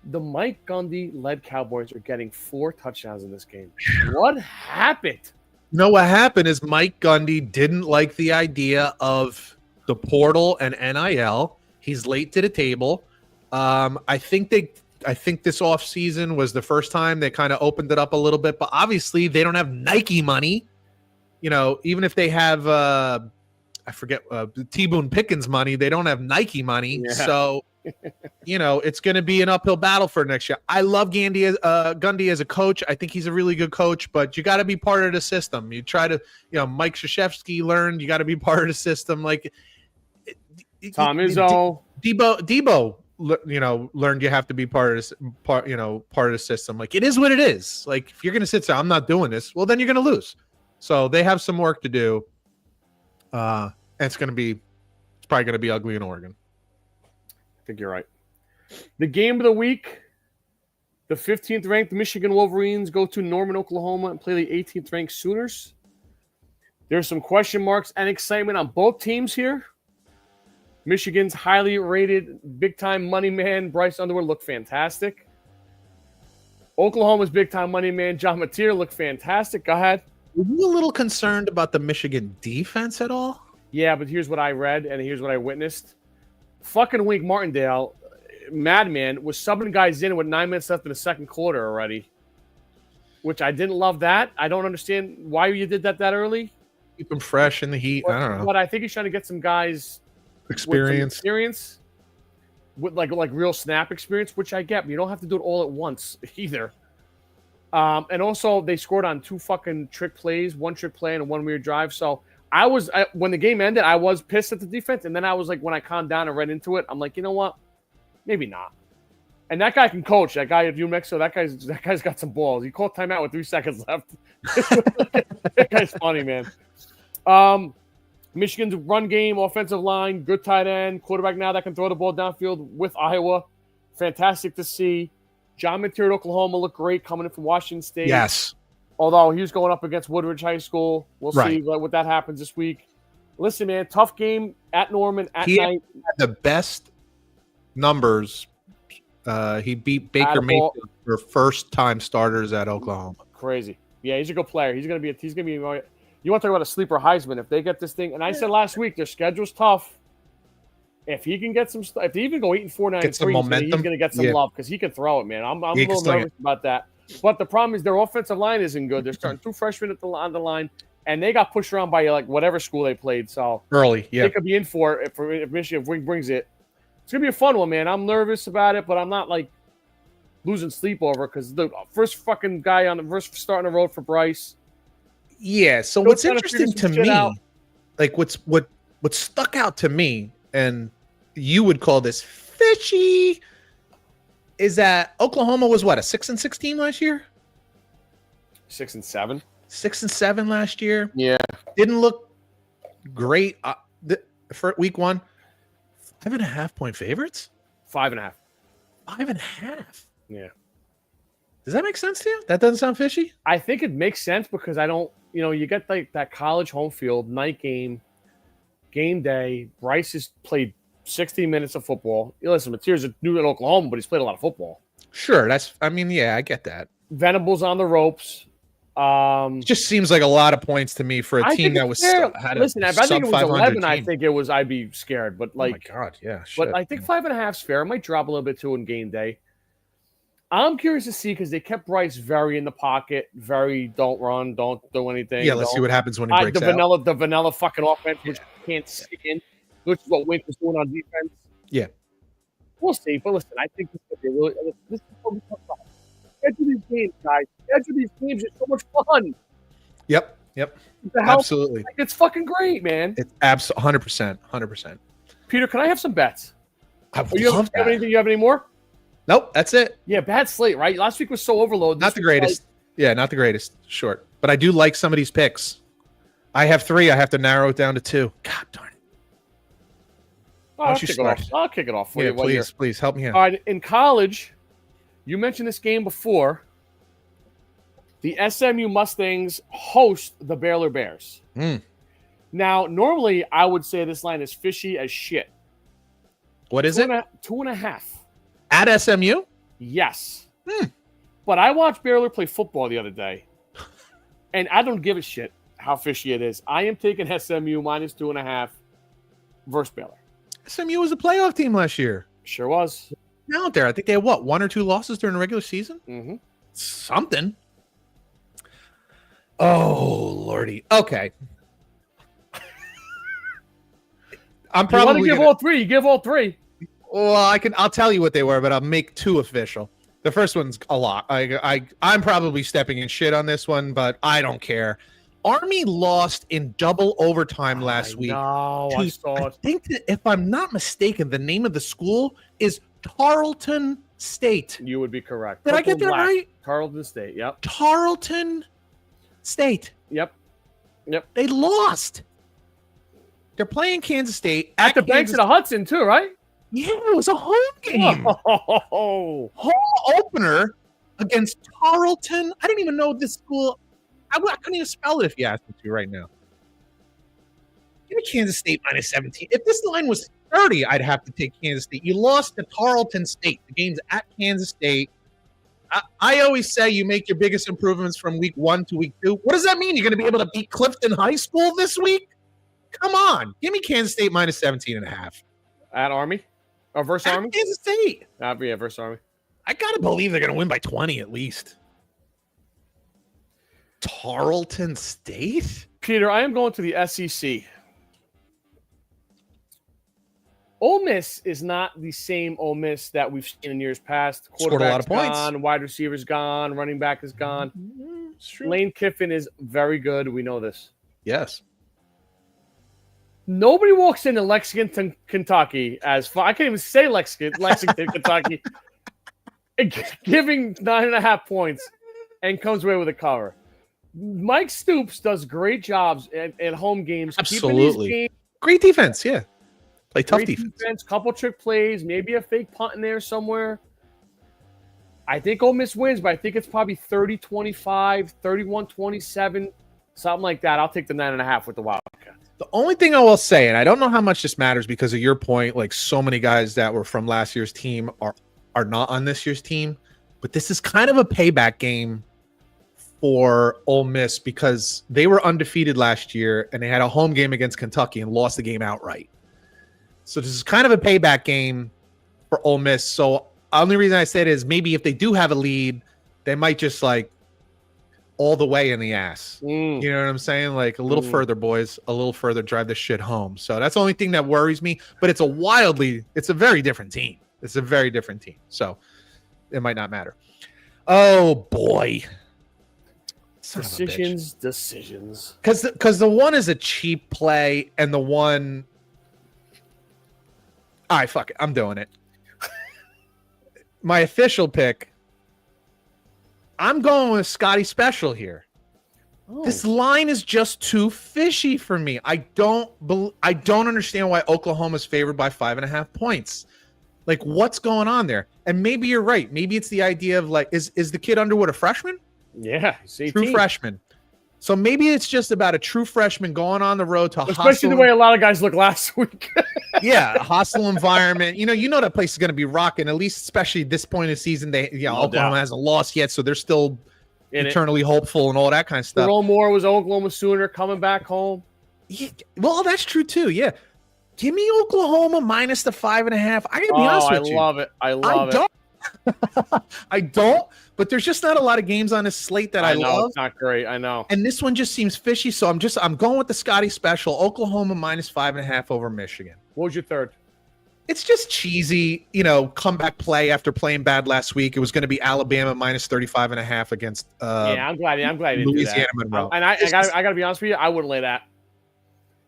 The Mike Gundy-led Cowboys are getting 4 touchdowns in this game. What happened? What happened is Mike Gundy didn't like the idea of the portal and NIL. He's late to the table. I think this offseason was the first time they kind of opened it up a little bit, but obviously they don't have Nike money. Even if they have I forget T. Boone Pickens money, they don't have Nike money. Yeah. So, it's going to be an uphill battle for next year. I love Gundy as a coach. I think he's a really good coach, but you got to be part of the system. You try to, Mike Krzyzewski learned you got to be part of the system. Like Tom Izzo, Debo, learned you have to be part of the system. Like it is what it is. Like if you're going to sit there, I'm not doing this. Well, then you're going to lose. So they have some work to do. And it's probably going to be ugly in Oregon. I think you're right. The game of the week, the 15th ranked Michigan Wolverines go to Norman, Oklahoma and play the 18th ranked Sooners. There's some question marks and excitement on both teams here. Michigan's highly rated big-time money man, Bryce Underwood, looked fantastic. Oklahoma's big-time money man, John Mateer, looked fantastic. Go ahead. Were you a little concerned about the Michigan defense at all? Yeah, but here's what I read and here's what I witnessed. Fucking Wink Martindale, madman, was subbing guys in with 9 minutes left in the second quarter already, which I didn't love that. I don't understand why you did that early. Keep them fresh in the heat. I don't know. But I think he's trying to get some guys experience with like real snap experience, which I get, but you don't have to do it all at once either. And also they scored on 2 fucking trick plays, 1 trick play and 1 weird drive. So when the game ended, I was pissed at the defense, and then I was like, when I calmed down and read into it, I'm like, you know what? Maybe not. And that guy can coach. That guy at New Mexico, that guy's got some balls. He called timeout with 3 seconds left. That guy's funny, man. Michigan's run game, offensive line, good tight end, quarterback now that can throw the ball downfield with Iowa. Fantastic to see. John Mateer at Oklahoma looked great coming in from Washington State. Yes. Although he was going up against Woodridge High School. We'll see what that happens this week. Listen, man, tough game at Norman at night. He had the best numbers. He beat Baker Mayfield for first-time starters at Oklahoma. Crazy. Yeah, he's a good player. He's gonna be. You want to talk about a sleeper Heisman if they get this thing? And I said last week their schedule's tough. If he can get some, if they even go 8-4, 9-3, he's going to get some love because he can throw it, man. I'm a little nervous about that. But the problem is their offensive line isn't good. They're starting 2 freshmen on the line, and they got pushed around by like whatever school they played. So early, yeah, they could be in for it if Michigan brings it. It's gonna be a fun one, man. I'm nervous about it, but I'm not like losing sleep over because the first fucking guy on the first start on the road for Bryce. Yeah. So what's interesting to me, like what stuck out to me, and you would call this fishy, is that Oklahoma was what, a 6-6 team last year? 6-7. 6-7 last year. Yeah. Didn't look great for week 1. 5.5 point favorites. 5.5. 5.5. Yeah. Does that make sense to you? That doesn't sound fishy? I think it makes sense because I don't, you get like that college home field, night game day. Bryce has played 60 minutes of football. Listen, Mateer's new in Oklahoma, but he's played a lot of football. Sure. I get that. Venables on the ropes. It just seems like a lot of points to me for a team that was listen, if I think it was 11, I think I'd be scared. But like, oh my God, yeah. But I think 5.5 is fair. It might drop a little bit too in game day. I'm curious to see because they kept Bryce very in the pocket, very don't run, don't do anything. Yeah, let's see what happens when he breaks out. The vanilla fucking offense, which can't stand, which is what Wink was doing on defense. Yeah, we'll see. But listen, I think this is what we talk about. Schedule these games, guys. Schedule these games. It's so much fun. Yep. Absolutely. Like, it's fucking great, man. It's absolutely 100%. Peter, can I have some bets? I would love that. You have any more? Nope, that's it. Yeah, bad slate, right? Last week was so overload. Not the greatest. Yeah, not the greatest. Short. But I do like some of these picks. I have 3. I have to narrow it down to 2. God darn it. I'll kick it off for you. Please help me out. All right, in college, you mentioned this game before. The SMU Mustangs host the Baylor Bears. Now, normally I would say this line is fishy as shit. What is it? 2.5. At SMU? Yes. But I watched Baylor play football the other day, and I don't give a shit how fishy it is. I am taking SMU minus 2.5 versus Baylor. SMU was a playoff team last year. Sure was. Out there. I think they had, 1 or 2 losses during the regular season? Mm-hmm. Something. Oh, Lordy. Okay. I'm probably you give all 3. You give all 3. Well, I'll tell you what they were, but I'll make 2 official. The first one's a lot. I'm probably stepping in shit on this one, but I don't care. Army lost in double overtime last week. I saw it. I think that if I'm not mistaken, the name of the school is Tarleton State. You would be correct. Did I get that right? Tarleton State, yep. Tarleton State. Yep. Yep. They lost. They're playing Kansas State At the banks of the Hudson, too, right? Yeah, it was a home game. Oh. Home opener against Tarleton. I didn't even know this school. I couldn't even spell it if you asked me to right now. Give me Kansas State minus 17. If this line was 30, I'd have to take Kansas State. You lost to Tarleton State. The game's at Kansas State. I always say you make your biggest improvements from week 1 to week 2. What does that mean? You're going to be able to beat Clifton High School this week? Come on. Give me Kansas State minus 17.5. At Army? Or versus Army? Kansas State. Yeah, versus Army. I got to believe they're going to win by 20 at least. Tarleton State? Peter, I am going to the SEC. Ole Miss is not the same Ole Miss that we've seen in years past. Scored a lot of points. Gone, wide receivers gone, running back is gone. Lane Kiffin is very good. We know this. Yes. Nobody walks into Lexington, Kentucky as far. I can't even say Lexington, Kentucky, giving 9.5 points and comes away with a cover. Mike Stoops does great jobs at home games. Absolutely. Games, great defense, yeah. Play tough defense. Couple trick plays, maybe a fake punt in there somewhere. I think Ole Miss wins, but I think it's probably 30-25, 31-27, something like that. I'll take the 9.5 with the Wildcats. The only thing I will say, and I don't know how much this matters because of your point, like so many guys that were from last year's team are not on this year's team, but this is kind of a payback game for Ole Miss because they were undefeated last year and they had a home game against Kentucky and lost the game outright. So this is kind of a payback game for Ole Miss. So the only reason I said is maybe if they do have a lead, they might just like all the way in the ass. You know what I'm saying? Like a little further, boys, a little further, drive this shit home. So that's the only thing that worries me. But it's a very different team. It's a very different team. So it might not matter. Oh boy. Decisions. Because the one is a cheap play and the one. All right, fuck it. I'm doing it. My official pick. I'm going with Scotty Special here. Oh. This line is just too fishy for me. I don't understand why Oklahoma's favored by 5.5 points. Like, what's going on there? And maybe you're right. Maybe it's the idea of like, is the kid Underwood a freshman? Yeah, true freshman. So maybe it's just about a true freshman going on the road to especially the way a lot of guys look last week. Yeah, hostile environment. You know that place is going to be rocking. At least, especially this point in the season, Oklahoma hasn't lost yet, so they're still eternally hopeful and all that kind of stuff. Jerome Moore was Oklahoma Sooner coming back home. Yeah, well, that's true too. Yeah, give me Oklahoma minus the 5.5. I gotta be honest with you. I love it. I don't. But there's just not a lot of games on this slate that I love. It's not great. I know. And this one just seems fishy. So I'm going with the Scotty Special. Oklahoma minus 5.5 over Michigan. What was your third? It's just cheesy, comeback play after playing bad last week. It was going to be Alabama minus 35.5 against. I'm glad you didn't Louisiana do that. Monroe. And I got to be honest with you, I wouldn't lay that.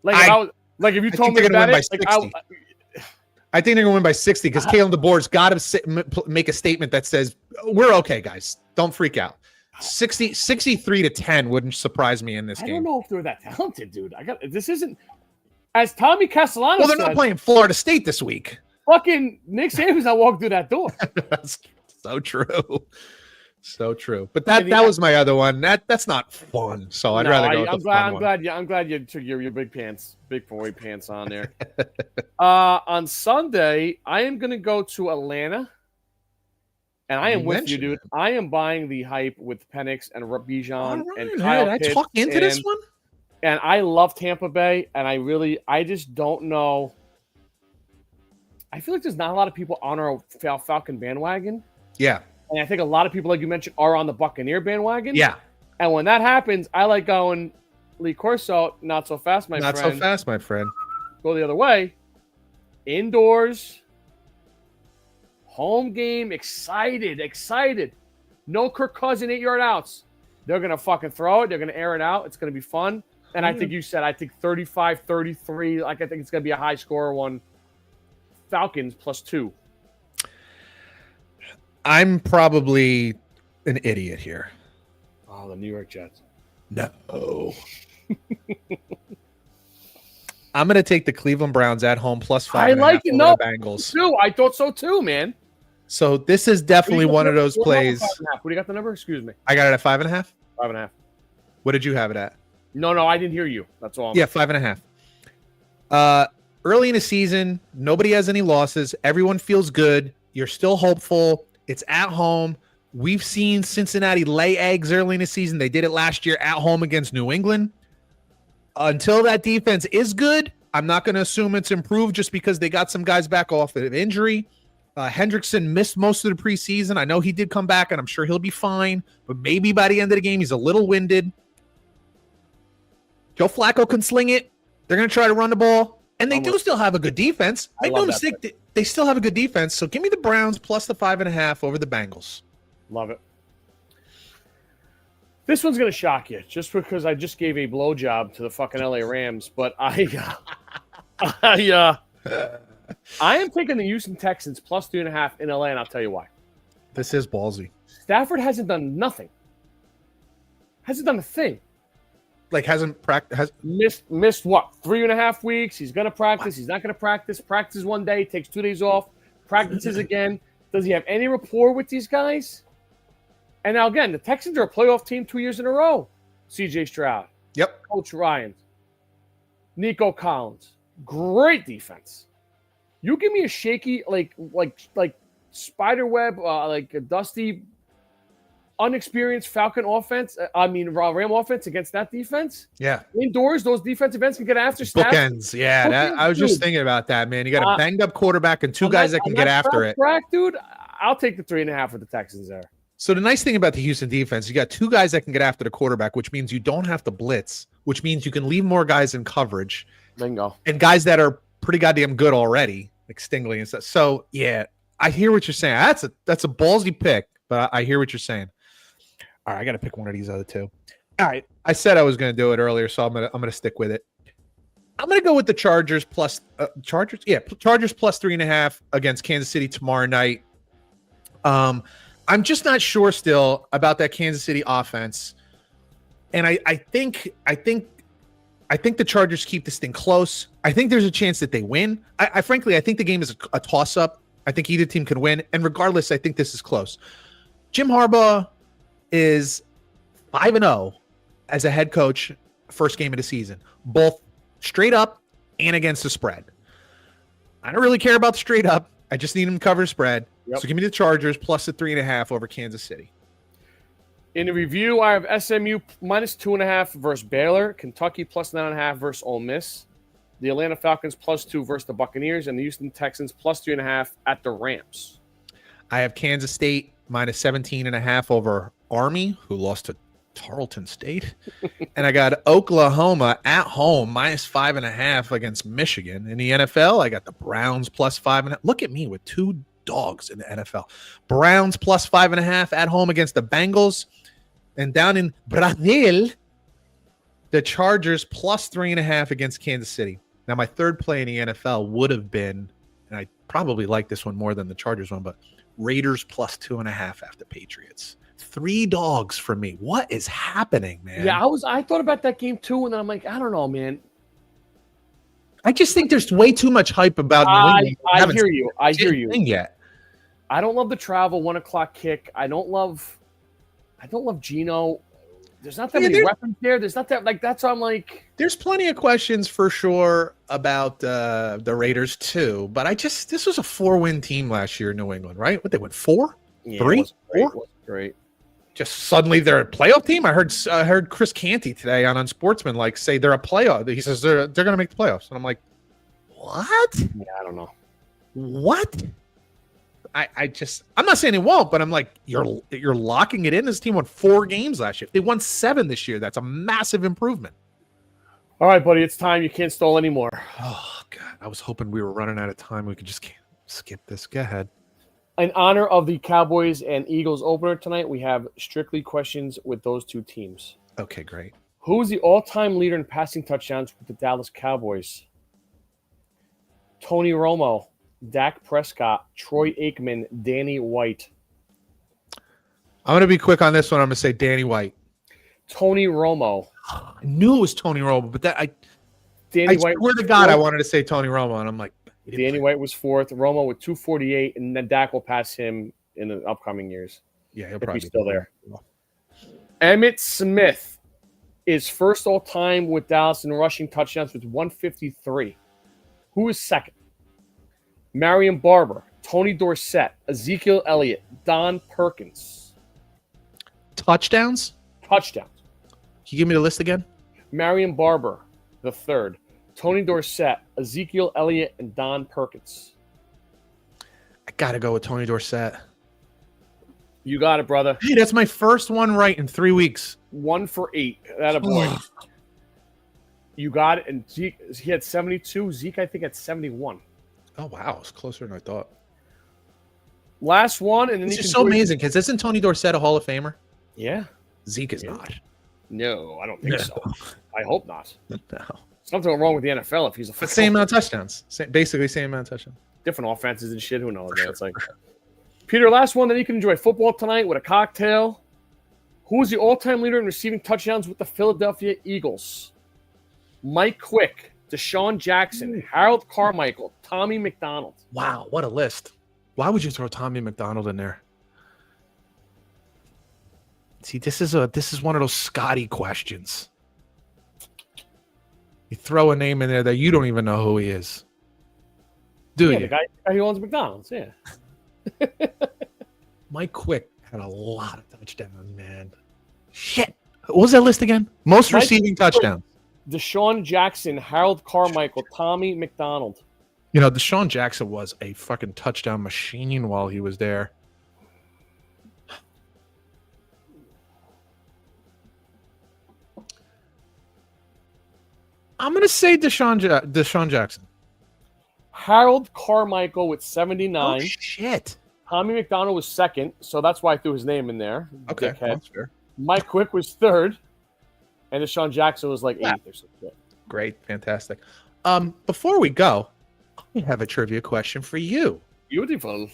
If you told me to bet it, I think they're going to win by 60 because Kalen DeBoer's got to make a statement that says, we're okay, guys. Don't freak out. 63-10 wouldn't surprise me in this game. I don't know if they're that talented, dude. This isn't, as Tommy Castellano said. Well, they're not playing Florida State this week. Fucking Nick Saban's not walking through that door. That's so true. So true. But that was my other one. That's not fun. So I'd rather go with the fun one. I'm glad you took your big boy pants on there. On Sunday, I am going to go to Atlanta. And I am with you, dude. I am buying the hype with Penix and Bijan and Kyle Pitts. I talked into this one? And I love Tampa Bay. And I just don't know. I feel like there's not a lot of people on our Falcon bandwagon. Yeah. And I think a lot of people, like you mentioned, are on the Buccaneer bandwagon. Yeah. And when that happens, I like going Lee Corso, not so fast, my friend. Not so fast, my friend. Go the other way. Indoors. Home game. Excited. No Kirk Cousins 8-yard outs. They're going to fucking throw it. They're going to air it out. It's going to be fun. And I think you said, 35-33. I think it's going to be a high score one. Falcons +2. I'm probably an idiot here. Oh, the New York Jets. No. I'm going to take the Cleveland Browns at home plus 5.5 I like it. over No, the Bengals. too. I thought so too, man. So this is definitely one of those plays. What do you got the number? Excuse me. I got it at 5.5. 5.5. What did you have it at? No, I didn't hear you. That's all. Yeah, 5.5. Early in the season, nobody has any losses. Everyone feels good. You're still hopeful. It's at home. We've seen Cincinnati lay eggs early in the season. They did it last year at home against New England. Until that defense is good, I'm not going to assume it's improved just because they got some guys back off of injury. Hendrickson missed most of the preseason. I know he did come back, and I'm sure he'll be fine. But maybe by the end of the game, he's a little winded. Joe Flacco can sling it. They're going to try to run the ball. And they do still have a good defense. Make no mistake, they still have a good defense. So give me the Browns plus the 5.5 over the Bengals. Love it. This one's going to shock you just because I just gave a blowjob to the fucking LA Rams. But I am taking the Houston Texans plus 3.5 in LA, and I'll tell you why. This is ballsy. Stafford hasn't done nothing. Hasn't done a thing. Like hasn't practiced. Missed what? 3.5 weeks. He's going to practice. He's not going to practice. Practices one day. Takes 2 days off. Practices again. Does he have any rapport with these guys? And now again, the Texans are a playoff team 2 years in a row. C.J. Stroud. Yep. Coach Ryan. Nico Collins. Great defense. You give me a shaky, like spiderweb, like a dusty, unexperienced Falcon offense. Ram offense against that defense. Yeah. Indoors, those defensive ends can get after Stafford. Bookends. Yeah. I was just thinking about that, man. You got a banged up quarterback and two guys that can get after it. Dude, I'll take the 3.5 for the Texans there. So the nice thing about the Houston defense, you got two guys that can get after the quarterback, which means you don't have to blitz, which means you can leave more guys in coverage. Bingo. And guys that are pretty goddamn good already, like Stingley and stuff. So yeah, I hear what you're saying. That's a ballsy pick, but I hear what you're saying. All right, I got to pick one of these other two. All right, I said I was going to do it earlier, so I'm gonna stick with it. I'm gonna go with the Chargers plus Chargers. Yeah, Chargers plus 3.5 against Kansas City tomorrow night. I'm just not sure still about that Kansas City offense, and I think the Chargers keep this thing close. I think there's a chance that they win. I frankly think the game is a toss-up. I think either team can win, and regardless, I think this is close. Jim Harbaugh is 5-0 as a head coach, first game of the season, both straight up and against the spread. I don't really care about the straight up. I just need him to cover the spread. Yep. So give me the Chargers plus the 3.5 over Kansas City. In the review, I have SMU minus 2.5 versus Baylor, Kentucky plus 9.5 versus Ole Miss, the Atlanta Falcons plus 2 versus the Buccaneers, and the Houston Texans plus 3.5 at the Rams. I have Kansas State minus 17.5 over Army, who lost to Tarleton State. And I got Oklahoma at home minus 5.5 against Michigan. In the NFL, I got the Browns plus 5.5. Look at me with two dogs in the NFL. Browns plus 5.5 at home against the Bengals. And down in Brazil, the Chargers plus 3.5 against Kansas City. Now, my third play in the NFL would have been, and I probably like this one more than the Chargers one, but Raiders plus 2.5 after Patriots. 3 dogs for me. What is happening, man? Yeah, I thought about that game too, and then I'm like, I don't know, man. I just think there's way too much hype about New England. I hear you. I hear you. Yet. I don't love the travel 1:00 kick. I don't love Geno. There's not that many weapons there. There's not that that's why I'm like. There's plenty of questions for sure about the Raiders too, but this was a 4-win team last year in New England, right? What they went 4, 3, 4. Wasn't great. Just suddenly they're a playoff team. I heard Chris Canty today on Unsportsman say they're a playoff. He says they're going to make the playoffs, and I'm like, what? Yeah, I don't know. What? I'm not saying it won't, but I'm like, you're locking it in. This team won 4 games last year. They won 7 this year. That's a massive improvement. All right, buddy, it's time. You can't stall anymore. Oh God, I was hoping we were running out of time. We could just skip this. Go ahead. In honor of the Cowboys and Eagles opener tonight, we have strictly questions with those two teams. Okay, great. Who is the all-time leader in passing touchdowns with the Dallas Cowboys? Tony Romo, Dak Prescott, Troy Aikman, Danny White. I'm going to be quick on this one. I'm going to say Danny White. Tony Romo. I knew it was Tony Romo, but I Danny White swear to God, I wanted to say Tony Romo, and I'm like, Danny White was fourth. Romo with 248, and then Dak will pass him in the upcoming years. Yeah, he'll if probably he's still there. Emmitt Smith is first all time with Dallas in rushing touchdowns with 153. Who is second? Marion Barber, Tony Dorsett, Ezekiel Elliott, Don Perkins. Touchdowns? Touchdowns. Can you give me the list again? Marion Barber, the third. Tony Dorsett, Ezekiel Elliott, and Don Perkins. I got to go with Tony Dorsett. You got it, brother. Hey, that's my first one right in 3 weeks. 1 for 8. That a boy. You got it. And Zeke, he had 72. Zeke, I think, had 71. Oh, wow. It's closer than I thought. Last one. And then This is so amazing because isn't Tony Dorsett a Hall of Famer? Yeah. Zeke is not. No, I don't think so. I hope not. No. Something wrong with the NFL if he's a same amount of touchdowns. Basically, same amount of touchdowns. Different offenses and shit. Who knows? Man? It's like Peter, last one that you can enjoy football tonight with a cocktail. Who is the all-time leader in receiving touchdowns with the Philadelphia Eagles? Mike Quick, Deshaun Jackson, Harold Carmichael, Tommy McDonald. Wow, what a list. Why would you throw Tommy McDonald in there? See, this is one of those Scotty questions. You throw a name in there that you don't even know who he is. Do you? The guy who owns McDonald's, yeah. Mike Quick had a lot of touchdowns, man. Shit. What was that list again? Most receiving touchdowns. Deshaun Jackson, Harold Carmichael, Tommy McDonald. You know, Deshaun Jackson was a fucking touchdown machine while he was there. I'm going to say Deshaun Jackson. Harold Carmichael with 79. Oh, shit. Tommy McDonald was second, so that's why I threw his name in there. Okay, that's fair. Mike Quick was third, and Deshaun Jackson was like eighth or something. Great, fantastic. Before we go, I have a trivia question for you. Beautiful.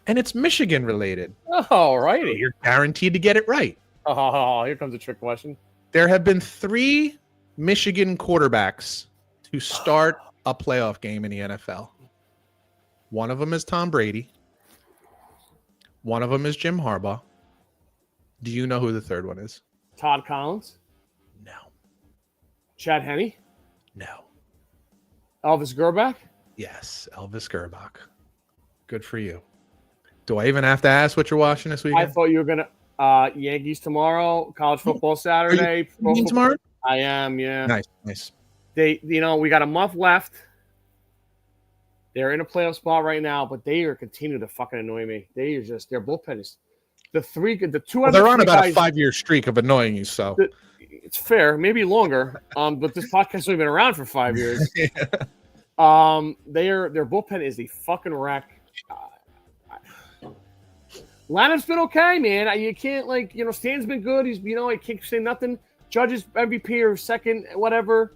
And it's Michigan related. All righty. You're guaranteed to get it right. Oh, here comes a trick question. There have been 3 Michigan quarterbacks to start a playoff game in the NFL. One of them is Tom Brady. One of them is Jim Harbaugh. Do you know who the third one is? Todd Collins. No. Chad Henne. No. Elvis Grbac. Yes, Elvis Grbac. Good for you. Do I even have to ask what you're watching this weekend? I thought you were going to Yankees tomorrow, college football Saturday. Are you tomorrow? I am, yeah. Nice. We got a month left. They're in a playoff spot right now, but they are continuing to fucking annoy me. Their bullpen is the two. Well, they're on about a 5-year streak of annoying you, so it's fair, maybe longer. But this podcast has only been around for 5 years. Yeah. Their bullpen is a fucking wreck. Lineup's been okay, man. You can't Stan's been good. He's I can't say nothing. Judge's MVP or second, whatever.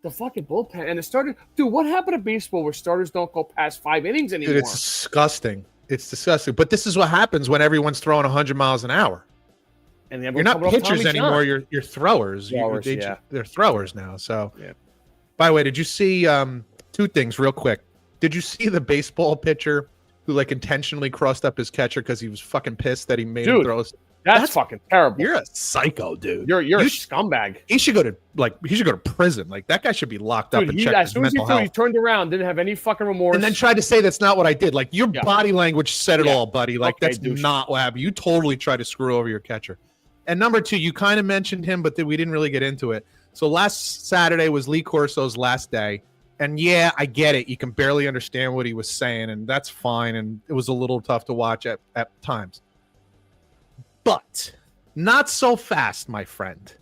The fucking bullpen and the starter. Dude, what happened to baseball where starters don't go past 5 innings anymore? Dude, it's disgusting. It's disgusting. But this is what happens when everyone's throwing 100 miles an hour. And you're not pitchers anymore. You're throwers. They're throwers now. So, yeah. By the way, did you see 2 things real quick? Did you see the baseball pitcher who intentionally crossed up his catcher because he was fucking pissed that he made him throw? That's fucking terrible. You're a psycho, dude. You're a scumbag. He should go to prison. That guy should be locked up and checked as soon as he turned around, didn't have any fucking remorse, and then tried to say that's not what I did. Your body language said it all, buddy. That's not what happened. You totally tried to screw over your catcher. And number 2, you kind of mentioned him, but we didn't really get into it. So last Saturday was Lee Corso's last day, and yeah, I get it. You can barely understand what he was saying, and that's fine. And it was a little tough to watch at times. But not so fast, my friend.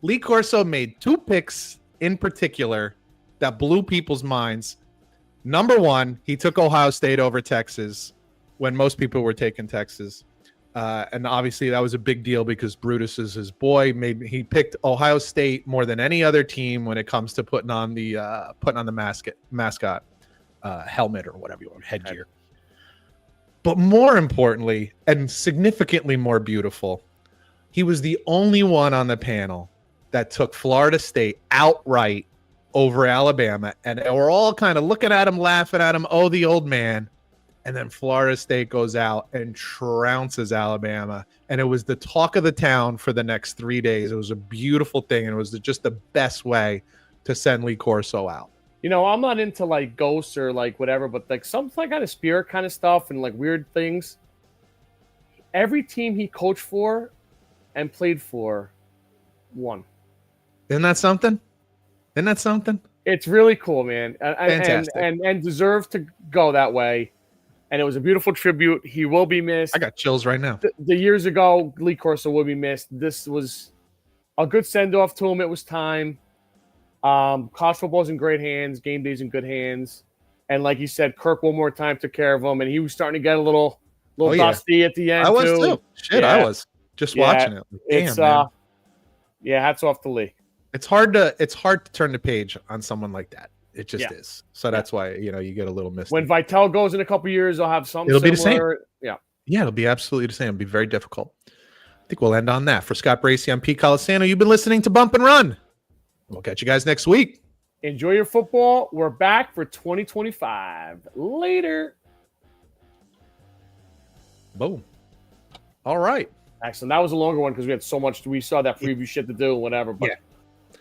Lee Corso made 2 picks in particular that blew people's minds. Number 1, he took Ohio State over Texas when most people were taking Texas. And obviously that was a big deal because Brutus is his boy. He picked Ohio State more than any other team when it comes to putting on the mascot helmet or whatever you want, headgear. But more importantly, and significantly more beautiful, He was the only one on the panel that took Florida State outright over Alabama. And we're all kind of looking at him, laughing at him. Oh, the old man. And then Florida State goes out and trounces Alabama. And it was the talk of the town for the next 3 days. It was a beautiful thing. And it was just the best way to send Lee Corso out. You know, I'm not into like ghosts or like whatever, but like some kind of spirit kind of stuff and like weird things. Every team he coached for and played for won. Isn't that something? Isn't that something? It's really cool, man. Fantastic. And deserves to go that way. And it was a beautiful tribute. He will be missed. I got chills right now. The years ago, Lee Corso will be missed. This was a good send-off to him. It was time. College football's in great hands. Game day's in good hands. And like you said, Kirk one more time took care of him. And he was starting to get a little dusty at the end, I was too. Shit, yeah. I was just watching it. Damn, man. Hats off to Lee. It's hard to turn the page on someone like that. It just is. So that's why, you get a little missed. When Vitale goes in a couple years, I'll have something. It'll be the similar. same. Yeah. Yeah, it'll be absolutely the same. It'll be very difficult. I think we'll end on that. For Scott Bracey, I'm Pete Colasano. You've been listening to Bump and Run. We'll catch you guys next week. Enjoy your football. We're back for 2025. Later. Boom. All right. Excellent. That was a longer one because we had so much. We saw that preview shit to do and whatever. But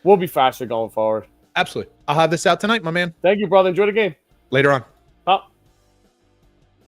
we'll be faster going forward. Absolutely. I'll have this out tonight, my man. Thank you, brother. Enjoy the game. Later on.